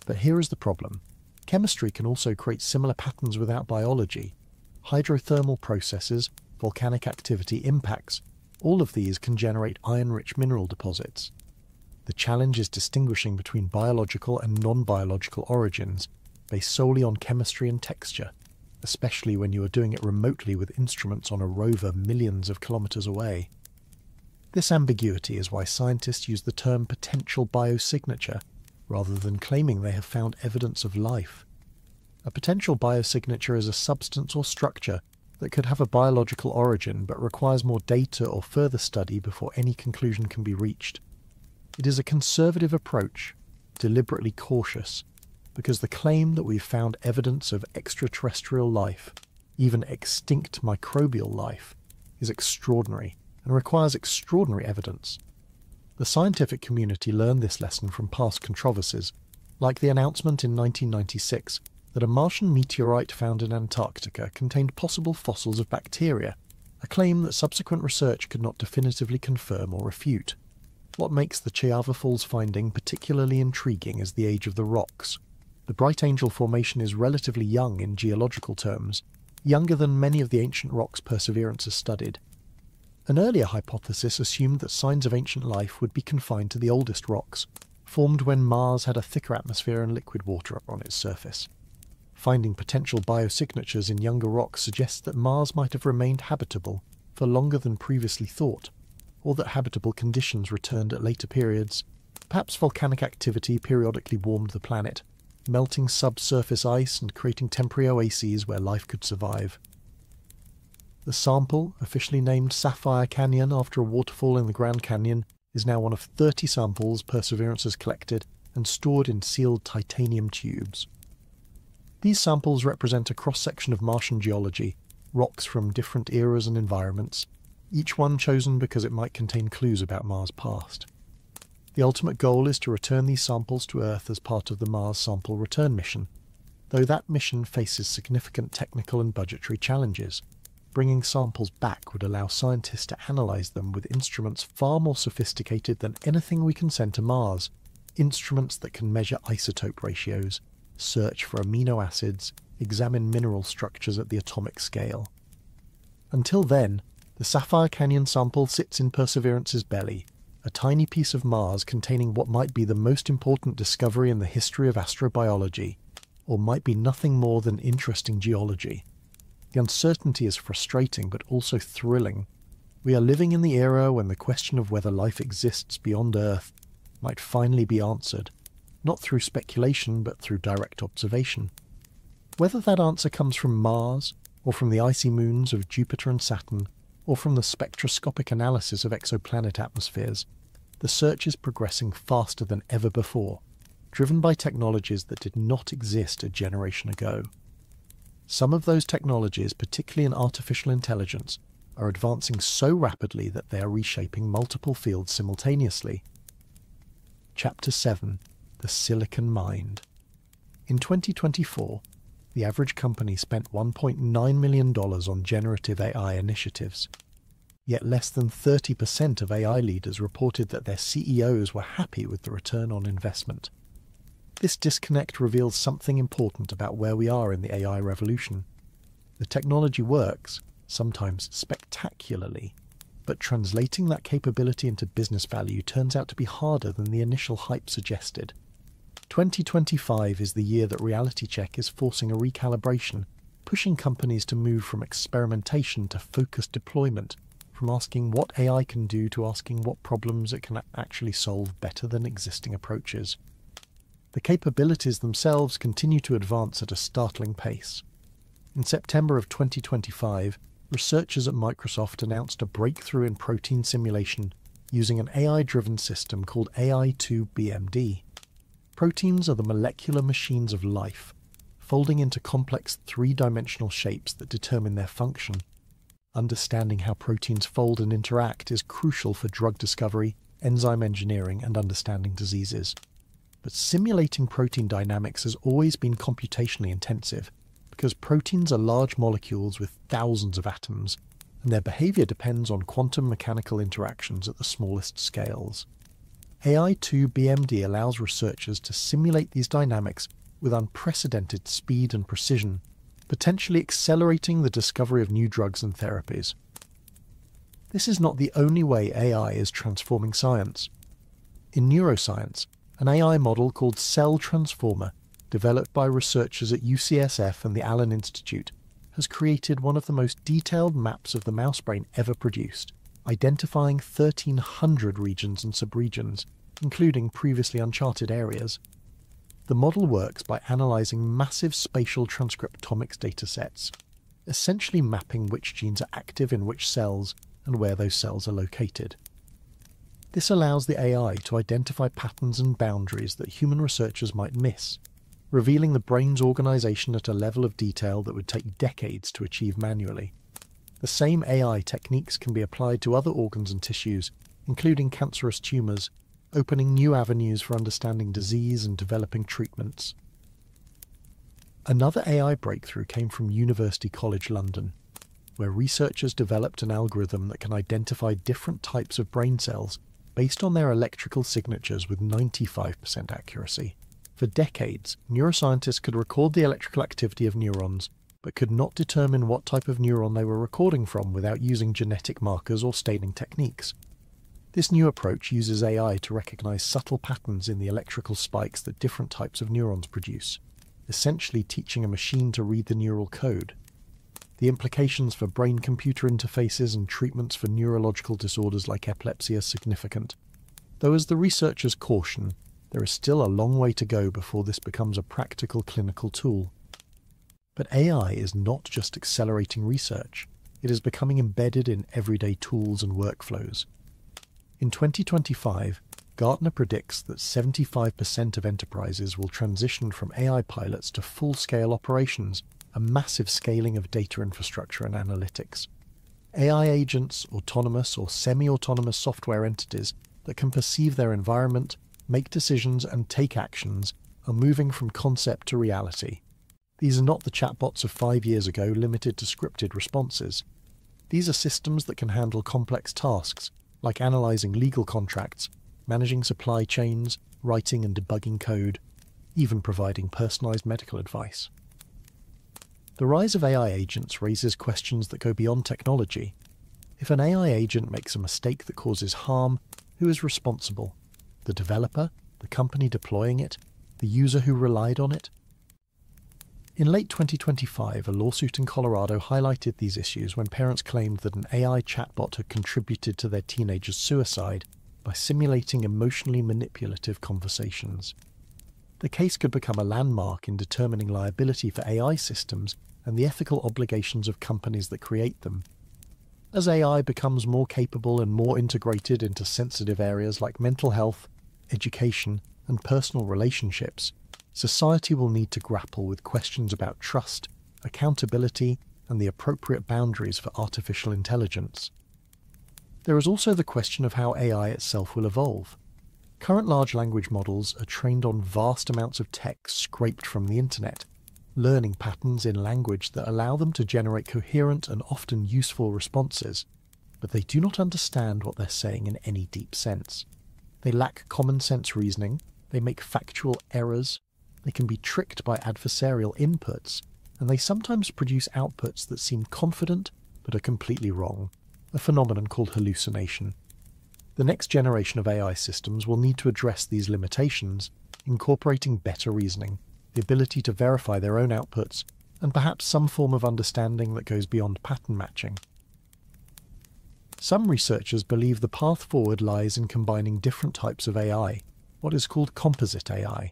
Speaker 1: But here is the problem. Chemistry can also create similar patterns without biology. Hydrothermal processes, volcanic activity impacts, all of these can generate iron-rich mineral deposits. The challenge is distinguishing between biological and non-biological origins, based solely on chemistry and texture, especially when you are doing it remotely with instruments on a rover millions of kilometers away. This ambiguity is why scientists use the term potential biosignature, rather than claiming they have found evidence of life. A potential biosignature is a substance or structure that could have a biological origin but requires more data or further study before any conclusion can be reached. It is a conservative approach, deliberately cautious, because the claim that we've found evidence of extraterrestrial life, even extinct microbial life, is extraordinary and requires extraordinary evidence. The scientific community learned this lesson from past controversies, like the announcement in 1996 that a Martian meteorite found in Antarctica contained possible fossils of bacteria, a claim that subsequent research could not definitively confirm or refute. What makes the Chiava Falls finding particularly intriguing is the age of the rocks. The Bright Angel Formation is relatively young in geological terms, younger than many of the ancient rocks Perseverance has studied. An earlier hypothesis assumed that signs of ancient life would be confined to the oldest rocks, formed when Mars had a thicker atmosphere and liquid water on its surface. Finding potential biosignatures in younger rocks suggests that Mars might have remained habitable for longer than previously thought, or that habitable conditions returned at later periods. Perhaps volcanic activity periodically warmed the planet, melting subsurface ice and creating temporary oases where life could survive. The sample, officially named Sapphire Canyon after a waterfall in the Grand Canyon, is now one of 30 samples Perseverance has collected and stored in sealed titanium tubes. These samples represent a cross-section of Martian geology, rocks from different eras and environments, each one chosen because it might contain clues about Mars' past. The ultimate goal is to return these samples to Earth as part of the Mars Sample Return mission, though that mission faces significant technical and budgetary challenges. Bringing samples back would allow scientists to analyse them with instruments far more sophisticated than anything we can send to Mars, instruments that can measure isotope ratios, search for amino acids, examine mineral structures at the atomic scale. Until then, the Sapphire Canyon sample sits in Perseverance's belly, a tiny piece of Mars containing what might be the most important discovery in the history of astrobiology, or might be nothing more than interesting geology. The uncertainty is frustrating but also thrilling. We are living in the era when the question of whether life exists beyond Earth might finally be answered, not through speculation but through direct observation. Whether that answer comes from Mars, or from the icy moons of Jupiter and Saturn, or from the spectroscopic analysis of exoplanet atmospheres, the search is progressing faster than ever before, driven by technologies that did not exist a generation ago. Some of those technologies, particularly in artificial intelligence, are advancing so rapidly that they are reshaping multiple fields simultaneously. Chapter 7. The Silicon Mind. In 2024, the average company spent $1.9 million on generative AI initiatives. Yet less than 30% of AI leaders reported that their CEOs were happy with the return on investment. This disconnect reveals something important about where we are in the AI revolution. The technology works, sometimes spectacularly, but translating that capability into business value turns out to be harder than the initial hype suggested. 2025 is the year that reality check is forcing a recalibration, pushing companies to move from experimentation to focused deployment, from asking what AI can do to asking what problems it can actually solve better than existing approaches. The capabilities themselves continue to advance at a startling pace. In September of 2025, researchers at Microsoft announced a breakthrough in protein simulation using an AI-driven system called AI-2BMD. Proteins are the molecular machines of life, folding into complex three-dimensional shapes that determine their function. Understanding how proteins fold and interact is crucial for drug discovery, enzyme engineering, and understanding diseases. But simulating protein dynamics has always been computationally intensive, because proteins are large molecules with thousands of atoms, and their behavior depends on quantum mechanical interactions at the smallest scales. AI-2BMD allows researchers to simulate these dynamics with unprecedented speed and precision, potentially accelerating the discovery of new drugs and therapies. This is not the only way AI is transforming science. In neuroscience, an AI model called Cell Transformer, developed by researchers at UCSF and the Allen Institute, has created one of the most detailed maps of the mouse brain ever produced, identifying 1,300 regions and subregions, including previously uncharted areas. The model works by analysing massive spatial transcriptomics datasets, essentially mapping which genes are active in which cells and where those cells are located. This allows the AI to identify patterns and boundaries that human researchers might miss, revealing the brain's organisation at a level of detail that would take decades to achieve manually. The same AI techniques can be applied to other organs and tissues, including cancerous tumours, opening new avenues for understanding disease and developing treatments. Another AI breakthrough came from University College London, where researchers developed an algorithm that can identify different types of brain cells based on their electrical signatures with 95% accuracy. For decades, neuroscientists could record the electrical activity of neurons, but could not determine what type of neuron they were recording from without using genetic markers or staining techniques. This new approach uses AI to recognize subtle patterns in the electrical spikes that different types of neurons produce, essentially teaching a machine to read the neural code. The implications for brain-computer interfaces and treatments for neurological disorders like epilepsy are significant, though as the researchers caution, there is still a long way to go before this becomes a practical clinical tool. But AI is not just accelerating research, it is becoming embedded in everyday tools and workflows. In 2025, Gartner predicts that 75% of enterprises will transition from AI pilots to full-scale operations, a massive scaling of data infrastructure and analytics. AI agents, autonomous or semi-autonomous software entities that can perceive their environment, make decisions and take actions are moving from concept to reality. These are not the chatbots of 5 years ago limited to scripted responses. These are systems that can handle complex tasks, like analyzing legal contracts, managing supply chains, writing and debugging code, even providing personalized medical advice. The rise of AI agents raises questions that go beyond technology. If an AI agent makes a mistake that causes harm, who is responsible? The developer, the company deploying it, the user who relied on it? In late 2025, a lawsuit in Colorado highlighted these issues when parents claimed that an AI chatbot had contributed to their teenager's suicide by simulating emotionally manipulative conversations. The case could become a landmark in determining liability for AI systems and the ethical obligations of companies that create them. As AI becomes more capable and more integrated into sensitive areas like mental health, education, and personal relationships, society will need to grapple with questions about trust, accountability, and the appropriate boundaries for artificial intelligence. There is also the question of how AI itself will evolve. Current large language models are trained on vast amounts of text scraped from the internet, learning patterns in language that allow them to generate coherent and often useful responses, but they do not understand what they're saying in any deep sense. They lack common sense reasoning, they make factual errors, they can be tricked by adversarial inputs, and they sometimes produce outputs that seem confident but are completely wrong, a phenomenon called hallucination. The next generation of AI systems will need to address these limitations, incorporating better reasoning, the ability to verify their own outputs, and perhaps some form of understanding that goes beyond pattern matching. Some researchers believe the path forward lies in combining different types of AI, what is called composite AI.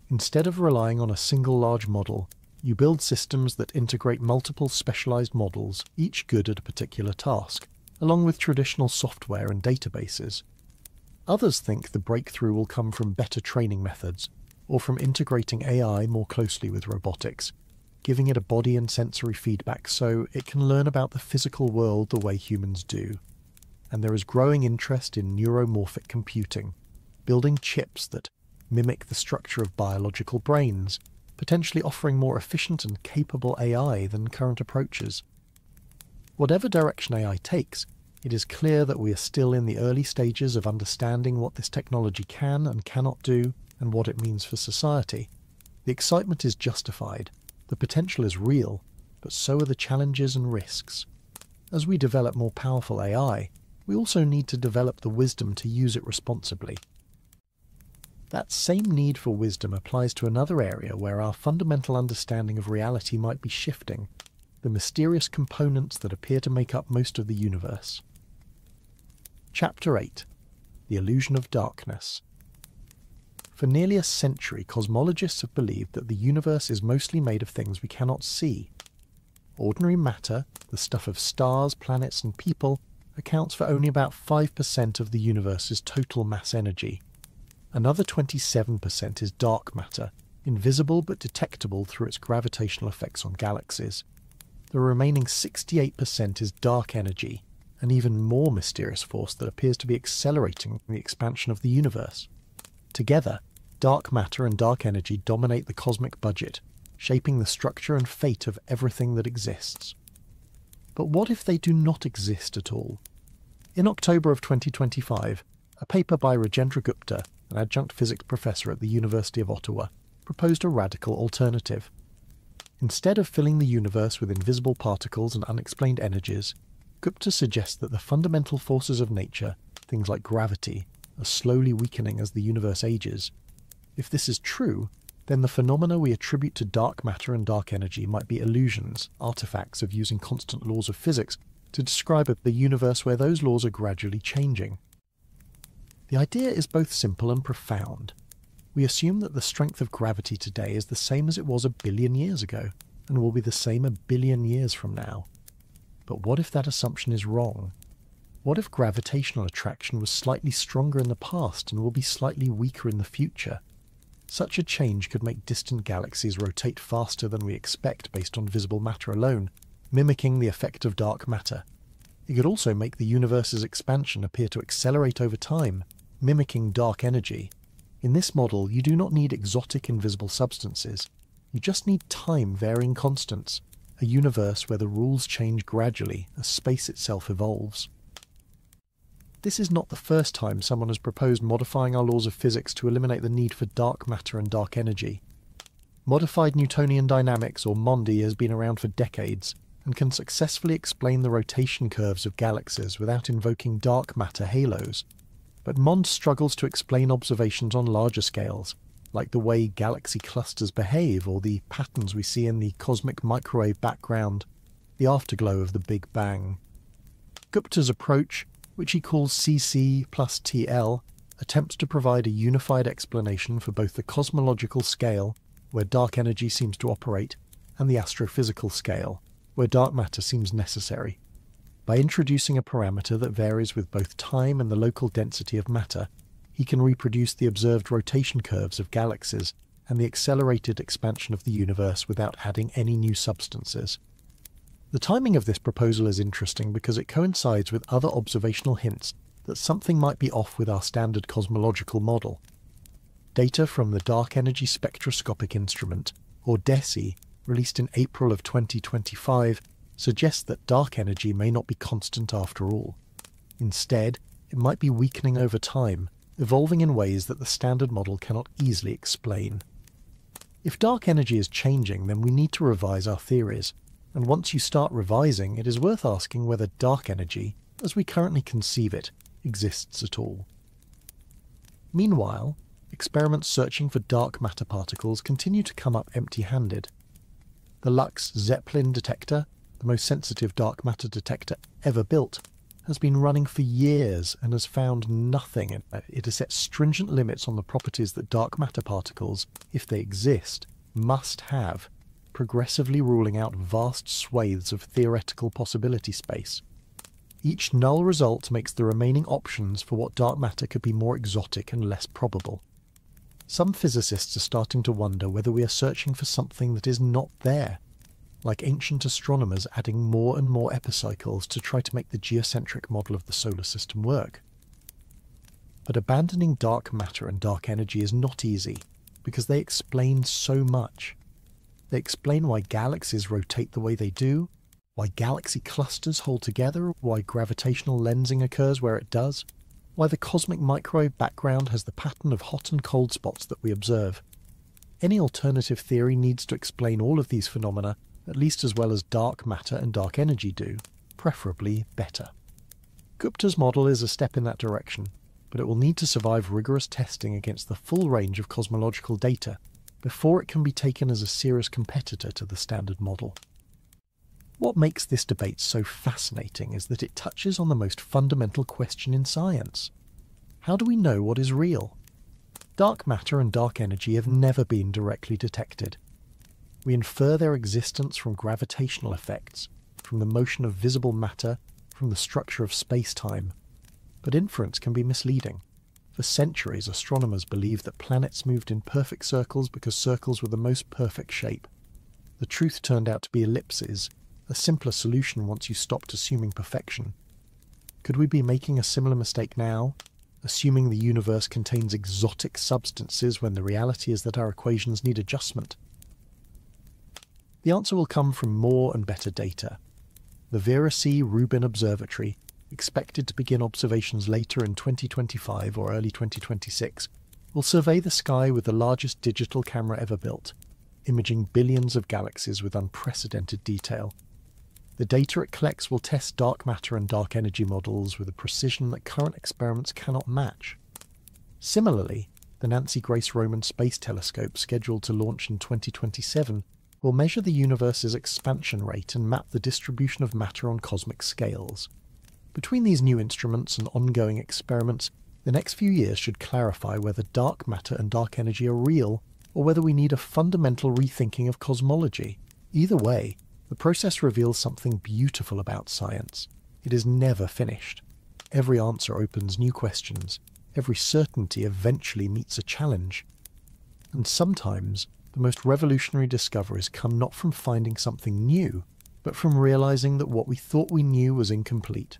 Speaker 1: Instead of relying on a single large model, you build systems that integrate multiple specialized models, each good at a particular task, along with traditional software and databases. Others think the breakthrough will come from better training methods, or from integrating AI more closely with robotics, giving it a body and sensory feedback so it can learn about the physical world the way humans do. And there is growing interest in neuromorphic computing, building chips that mimic the structure of biological brains, potentially offering more efficient and capable AI than current approaches. Whatever direction AI takes, it is clear that we are still in the early stages of understanding what this technology can and cannot do, and what it means for society. The excitement is justified, the potential is real, but so are the challenges and risks. As we develop more powerful AI, we also need to develop the wisdom to use it responsibly. That same need for wisdom applies to another area where our fundamental understanding of reality might be shifting, the mysterious components that appear to make up most of the universe. Chapter 8. The Illusion of Darkness. For nearly a century, cosmologists have believed that the universe is mostly made of things we cannot see. Ordinary matter, the stuff of stars, planets, and people, accounts for only about 5% of the universe's total mass energy. Another 27% is dark matter, invisible but detectable through its gravitational effects on galaxies. The remaining 68% is dark energy, an even more mysterious force that appears to be accelerating the expansion of the universe. Together, dark matter and dark energy dominate the cosmic budget, shaping the structure and fate of everything that exists. But what if they do not exist at all? In October of 2025, a paper by Rajendra Gupta, an adjunct physics professor at the University of Ottawa, proposed a radical alternative. Instead of filling the universe with invisible particles and unexplained energies, Gupta suggests that the fundamental forces of nature, things like gravity, are slowly weakening as the universe ages. If this is true, then the phenomena we attribute to dark matter and dark energy might be illusions, artifacts of using constant laws of physics to describe the universe where those laws are gradually changing. The idea is both simple and profound. We assume that the strength of gravity today is the same as it was 1 billion years ago, and will be the same 1 billion years from now. But what if that assumption is wrong? What if gravitational attraction was slightly stronger in the past and will be slightly weaker in the future? Such a change could make distant galaxies rotate faster than we expect based on visible matter alone, mimicking the effect of dark matter. It could also make the universe's expansion appear to accelerate over time, mimicking dark energy. In this model, you do not need exotic invisible substances. You just need time-varying constants, a universe where the rules change gradually as space itself evolves. This is not the first time someone has proposed modifying our laws of physics to eliminate the need for dark matter and dark energy. Modified Newtonian dynamics, or MONDY, has been around for decades and can successfully explain the rotation curves of galaxies without invoking dark matter halos. But MOND struggles to explain observations on larger scales, like the way galaxy clusters behave or the patterns we see in the cosmic microwave background, the afterglow of the Big Bang. Gupta's approach, which he calls CC plus TL, attempts to provide a unified explanation for both the cosmological scale, where dark energy seems to operate, and the astrophysical scale, where dark matter seems necessary. By introducing a parameter that varies with both time and the local density of matter, he can reproduce the observed rotation curves of galaxies and the accelerated expansion of the universe without adding any new substances. The timing of this proposal is interesting because it coincides with other observational hints that something might be off with our standard cosmological model. Data from the Dark Energy Spectroscopic Instrument, or DESI, released in April of 2025, suggests that dark energy may not be constant after all. Instead, it might be weakening over time, evolving in ways that the standard model cannot easily explain. If dark energy is changing, then we need to revise our theories, and once you start revising, it is worth asking whether dark energy, as we currently conceive it, exists at all. Meanwhile, experiments searching for dark matter particles continue to come up empty-handed. The Lux Zeppelin detector, the most sensitive dark matter detector ever built, has been running for years and has found nothing. It has set stringent limits on the properties that dark matter particles, if they exist, must have, progressively ruling out vast swathes of theoretical possibility space. Each null result makes the remaining options for what dark matter could be more exotic and less probable. Some physicists are starting to wonder whether we are searching for something that is not there, like ancient astronomers adding more and more epicycles to try to make the geocentric model of the solar system work. But abandoning dark matter and dark energy is not easy, because they explain so much. They explain why galaxies rotate the way they do, why galaxy clusters hold together, why gravitational lensing occurs where it does, why the cosmic microwave background has the pattern of hot and cold spots that we observe. Any alternative theory needs to explain all of these phenomena at least as well as dark matter and dark energy do, preferably better. Gupta's model is a step in that direction, but it will need to survive rigorous testing against the full range of cosmological data before it can be taken as a serious competitor to the standard model. What makes this debate so fascinating is that it touches on the most fundamental question in science. How do we know what is real? Dark matter and dark energy have never been directly detected. We infer their existence from gravitational effects, from the motion of visible matter, from the structure of space-time. But inference can be misleading. For centuries, astronomers believed that planets moved in perfect circles because circles were the most perfect shape. The truth turned out to be ellipses, a simpler solution once you stopped assuming perfection. Could we be making a similar mistake now, assuming the universe contains exotic substances when the reality is that our equations need adjustment? The answer will come from more and better data. The Vera C. Rubin Observatory, expected to begin observations later in 2025 or early 2026, will survey the sky with the largest digital camera ever built, imaging billions of galaxies with unprecedented detail. The data it collects will test dark matter and dark energy models with a precision that current experiments cannot match. Similarly, the Nancy Grace Roman Space Telescope, scheduled to launch in 2027, will measure the universe's expansion rate and map the distribution of matter on cosmic scales. Between these new instruments and ongoing experiments, the next few years should clarify whether dark matter and dark energy are real, or whether we need a fundamental rethinking of cosmology. Either way, the process reveals something beautiful about science. It is never finished. Every answer opens new questions. Every certainty eventually meets a challenge. And sometimes, the most revolutionary discoveries come not from finding something new, but from realizing that what we thought we knew was incomplete.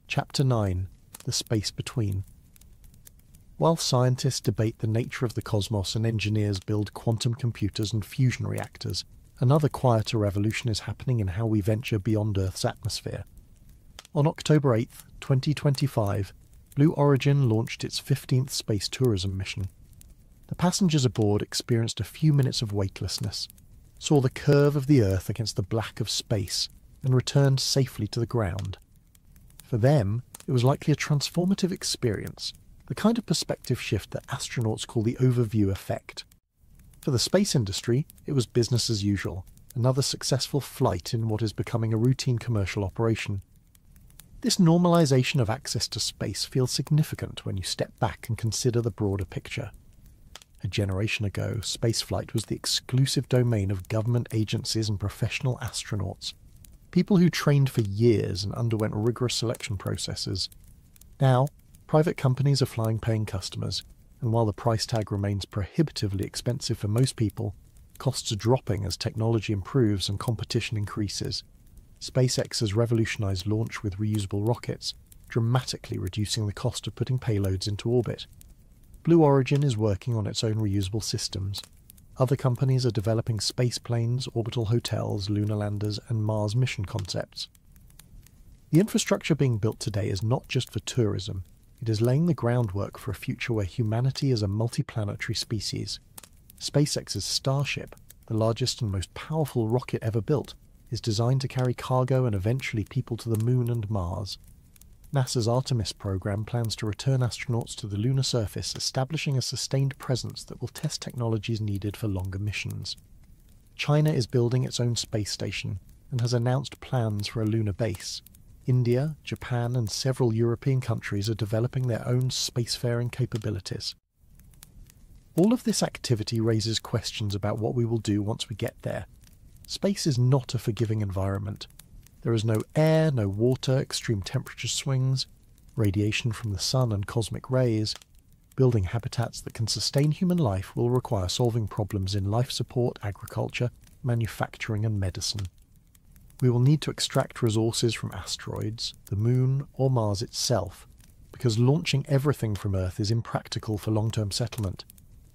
Speaker 1: Chapter 9. The Space Between. While scientists debate the nature of the cosmos and engineers build quantum computers and fusion reactors, another quieter revolution is happening in how we venture beyond Earth's atmosphere. On October 8, 2025, Blue Origin launched its 15th space tourism mission. The passengers aboard experienced a few minutes of weightlessness, saw the curve of the Earth against the black of space, and returned safely to the ground. For them, it was likely a transformative experience, the kind of perspective shift that astronauts call the overview effect. For the space industry, it was business as usual, another successful flight in what is becoming a routine commercial operation. This normalization of access to space feels significant when you step back and consider the broader picture. A generation ago, spaceflight was the exclusive domain of government agencies and professional astronauts, people who trained for years and underwent rigorous selection processes. Now, private companies are flying paying customers, and while the price tag remains prohibitively expensive for most people, costs are dropping as technology improves and competition increases. SpaceX has revolutionized launch with reusable rockets, dramatically reducing the cost of putting payloads into orbit. Blue Origin is working on its own reusable systems. Other companies are developing space planes, orbital hotels, lunar landers, and Mars mission concepts. The infrastructure being built today is not just for tourism, it is laying the groundwork for a future where humanity is a multiplanetary species. SpaceX's Starship, the largest and most powerful rocket ever built, is designed to carry cargo and eventually people to the Moon and Mars. NASA's Artemis program plans to return astronauts to the lunar surface, establishing a sustained presence that will test technologies needed for longer missions. China is building its own space station and has announced plans for a lunar base. India, Japan, and several European countries are developing their own spacefaring capabilities. All of this activity raises questions about what we will do once we get there. Space is not a forgiving environment. There is no air, no water, extreme temperature swings, radiation from the sun and cosmic rays. Building habitats that can sustain human life will require solving problems in life support, agriculture, manufacturing, and medicine. We will need to extract resources from asteroids, the Moon, or Mars itself, because launching everything from Earth is impractical for long-term settlement.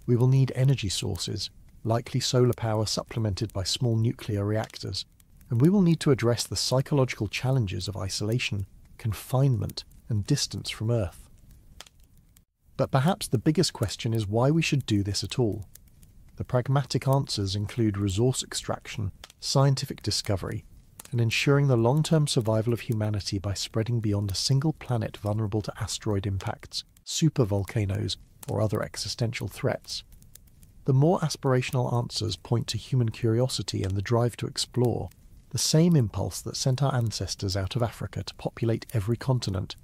Speaker 1: We will need energy sources, likely solar power supplemented by small nuclear reactors, and we will need to address the psychological challenges of isolation, confinement, and distance from Earth. But perhaps the biggest question is why we should do this at all. The pragmatic answers include resource extraction, scientific discovery, and ensuring the long-term survival of humanity by spreading beyond a single planet vulnerable to asteroid impacts, supervolcanoes, or other existential threats. The more aspirational answers point to human curiosity and the drive to explore, the same impulse that sent our ancestors out of Africa to populate every continent,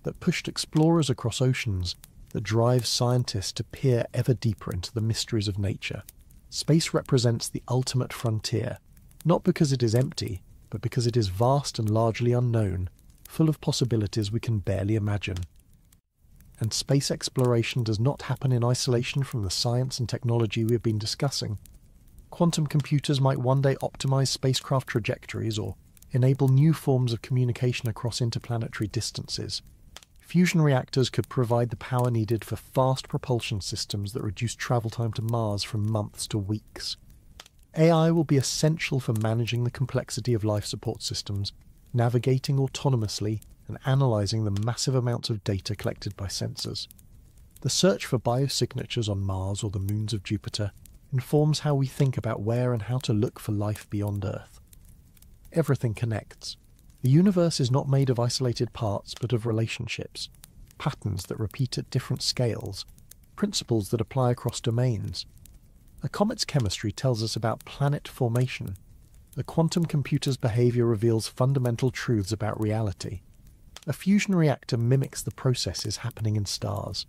Speaker 1: that pushed explorers across oceans, that drives scientists to peer ever deeper into the mysteries of nature. Space represents the ultimate frontier, not because it is empty, but because it is vast and largely unknown, full of possibilities we can barely imagine. And space exploration does not happen in isolation from the science and technology we have been discussing. Quantum computers might one day optimize spacecraft trajectories or enable new forms of communication across interplanetary distances. Fusion reactors could provide the power needed for fast propulsion systems that reduce travel time to Mars from months to weeks. AI will be essential for managing the complexity of life support systems, navigating autonomously, and analysing the massive amounts of data collected by sensors. The search for biosignatures on Mars or the moons of Jupiter informs how we think about where and how to look for life beyond Earth. Everything connects. The universe is not made of isolated parts, but of relationships, patterns that repeat at different scales, principles that apply across domains. A comet's chemistry tells us about planet formation. A quantum computer's behaviour reveals fundamental truths about reality. A fusion reactor mimics the processes happening in stars.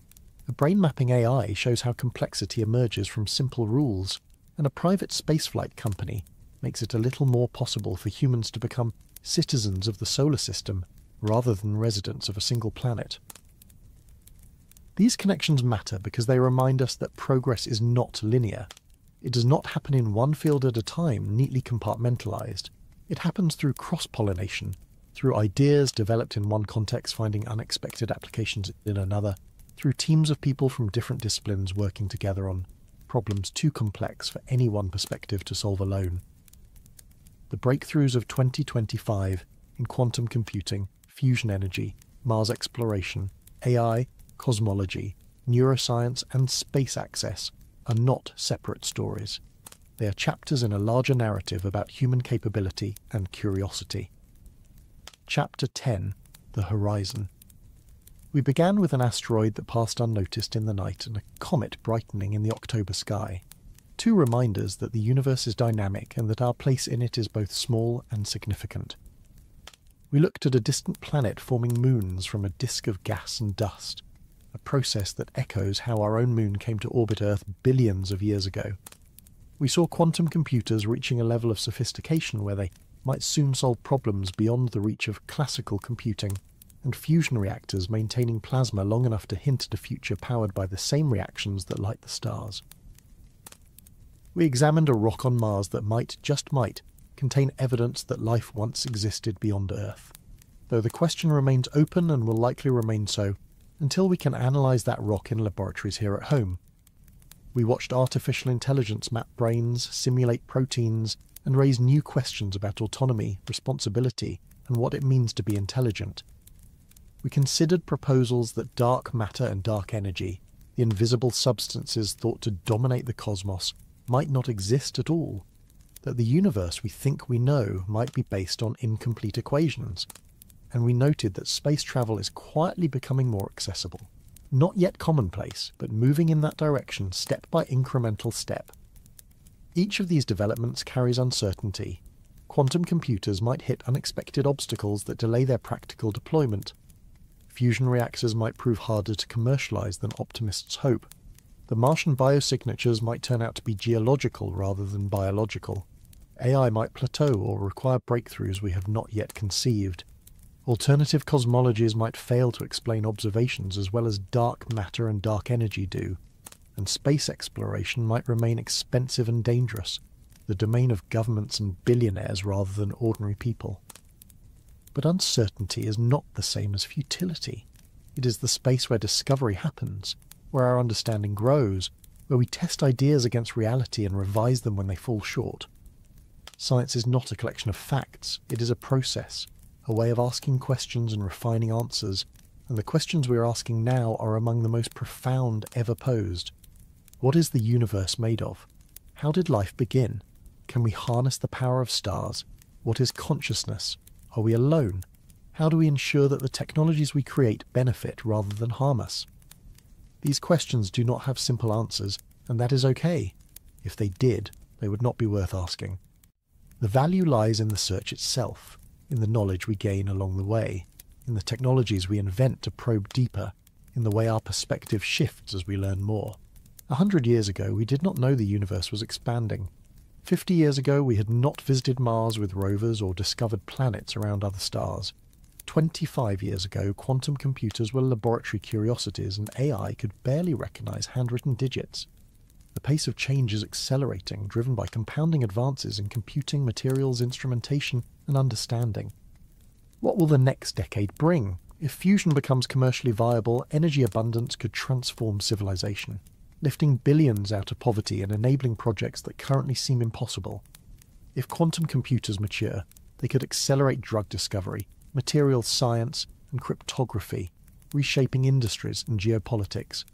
Speaker 1: A brain-mapping AI shows how complexity emerges from simple rules, and a private spaceflight company makes it a little more possible for humans to become citizens of the solar system rather than residents of a single planet. These connections matter because they remind us that progress is not linear. It does not happen in one field at a time, neatly compartmentalized. It happens through cross-pollination, through ideas developed in one context finding unexpected applications in another, through teams of people from different disciplines working together on problems too complex for any one perspective to solve alone. The breakthroughs of 2025 in quantum computing, fusion energy, Mars exploration, AI, cosmology, neuroscience, and space access are not separate stories. They are chapters in a larger narrative about human capability and curiosity. Chapter 10: The Horizon. We began with an asteroid that passed unnoticed in the night and a comet brightening in the October sky. Two reminders that the universe is dynamic and that our place in it is both small and significant. We looked at a distant planet forming moons from a disk of gas and dust, a process that echoes how our own moon came to orbit Earth billions of years ago. We saw quantum computers reaching a level of sophistication where they might soon solve problems beyond the reach of classical computing, and fusion reactors maintaining plasma long enough to hint at a future powered by the same reactions that light the stars. We examined a rock on Mars that might, just might, contain evidence that life once existed beyond Earth, though the question remains open and will likely remain so until we can analyse that rock in laboratories here at home. We watched artificial intelligence map brains, simulate proteins, and raise new questions about autonomy, responsibility, and what it means to be intelligent. We considered proposals that dark matter and dark energy, the invisible substances thought to dominate the cosmos, might not exist at all, that the universe we think we know might be based on incomplete equations, and we noted that space travel is quietly becoming more accessible. Not yet commonplace, but moving in that direction step by incremental step. Each of these developments carries uncertainty. Quantum computers might hit unexpected obstacles that delay their practical deployment. Fusion reactors might prove harder to commercialize than optimists hope. The Martian biosignatures might turn out to be geological rather than biological. AI might plateau or require breakthroughs we have not yet conceived. Alternative cosmologies might fail to explain observations as well as dark matter and dark energy do. And space exploration might remain expensive and dangerous, the domain of governments and billionaires rather than ordinary people. But uncertainty is not the same as futility. It is the space where discovery happens, where our understanding grows, where we test ideas against reality and revise them when they fall short. Science is not a collection of facts, it is a process, a way of asking questions and refining answers, and the questions we are asking now are among the most profound ever posed. What is the universe made of? How did life begin? Can we harness the power of stars? What is consciousness? Are we alone? How do we ensure that the technologies we create benefit rather than harm us? These questions do not have simple answers, and that is okay. If they did, they would not be worth asking. The value lies in the search itself, in the knowledge we gain along the way, in the technologies we invent to probe deeper, in the way our perspective shifts as we learn more. 100 years ago, we did not know the universe was expanding. 50 years ago, we had not visited Mars with rovers or discovered planets around other stars. 25 years ago, quantum computers were laboratory curiosities and AI could barely recognize handwritten digits. The pace of change is accelerating, driven by compounding advances in computing, materials, instrumentation, and understanding. What will the next decade bring? If fusion becomes commercially viable, energy abundance could transform civilization. lifting billions out of poverty and enabling projects that currently seem impossible. If quantum computers mature, they could accelerate drug discovery, materials science, and cryptography, reshaping industries and geopolitics.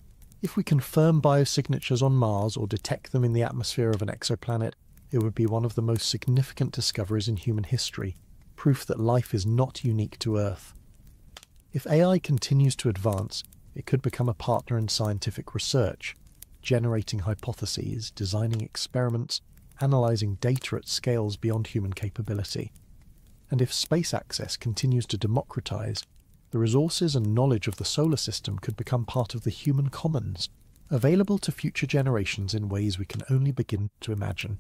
Speaker 1: If we confirm biosignatures on Mars or detect them in the atmosphere of an exoplanet, it would be one of the most significant discoveries in human history, proof that life is not unique to Earth. If AI continues to advance, it could become a partner in scientific research, generating hypotheses, designing experiments, analysing data at scales beyond human capability. And if space access continues to democratise, the resources and knowledge of the solar system could become part of the human commons, available to future generations in ways we can only begin to imagine.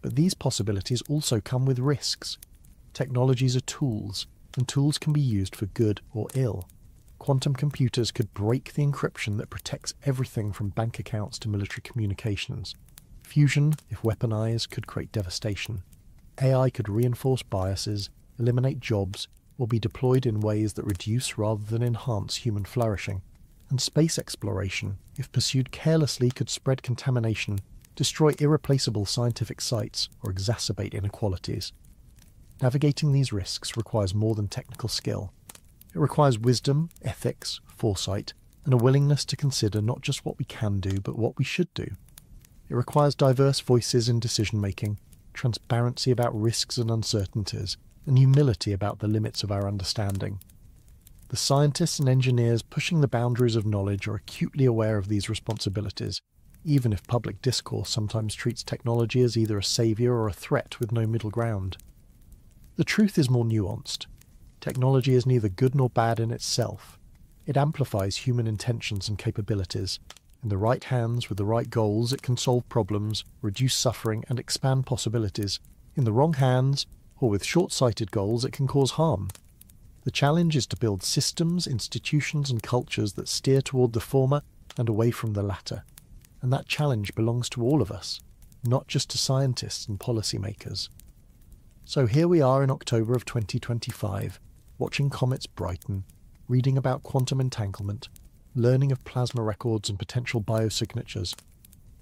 Speaker 1: But these possibilities also come with risks. Technologies are tools, and tools can be used for good or ill. Quantum computers could break the encryption that protects everything from bank accounts to military communications. Fusion, if weaponized, could create devastation. AI could reinforce biases, eliminate jobs, or be deployed in ways that reduce rather than enhance human flourishing. And space exploration, if pursued carelessly, could spread contamination, destroy irreplaceable scientific sites, or exacerbate inequalities. Navigating these risks requires more than technical skill. It requires wisdom, ethics, foresight, and a willingness to consider not just what we can do, but what we should do. It requires diverse voices in decision-making, transparency about risks and uncertainties, and humility about the limits of our understanding. The scientists and engineers pushing the boundaries of knowledge are acutely aware of these responsibilities, even if public discourse sometimes treats technology as either a saviour or a threat with no middle ground. The truth is more nuanced. Technology is neither good nor bad in itself. It amplifies human intentions and capabilities. In the right hands, with the right goals, it can solve problems, reduce suffering, and expand possibilities. In the wrong hands, or with short-sighted goals, it can cause harm. The challenge is to build systems, institutions, and cultures that steer toward the former and away from the latter. And that challenge belongs to all of us, not just to scientists and policymakers. So here we are in October of 2025, watching comets brighten, reading about quantum entanglement, learning of plasma records and potential biosignatures.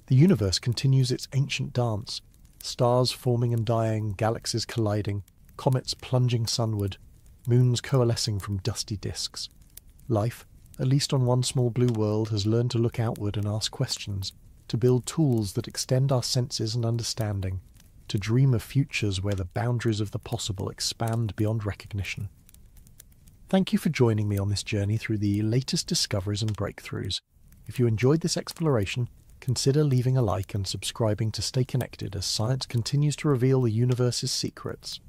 Speaker 1: The universe continues its ancient dance, stars forming and dying, galaxies colliding, comets plunging sunward, moons coalescing from dusty disks. Life, at least on one small blue world, has learned to look outward and ask questions, to build tools that extend our senses and understanding, to dream of futures where the boundaries of the possible expand beyond recognition. Thank you for joining me on this journey through the latest discoveries and breakthroughs. If you enjoyed this exploration, consider leaving a like and subscribing to stay connected as science continues to reveal the universe's secrets.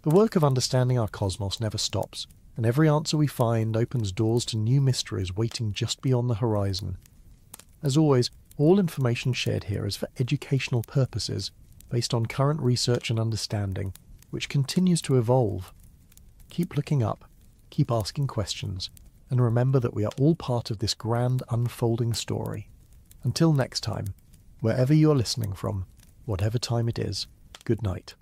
Speaker 1: The work of understanding our cosmos never stops, and every answer we find opens doors to new mysteries waiting just beyond the horizon. As always, all information shared here is for educational purposes, based on current research and understanding, which continues to evolve. Keep looking up, keep asking questions, and remember that we are all part of this grand unfolding story. Until next time, wherever you are listening from, whatever time it is, good night.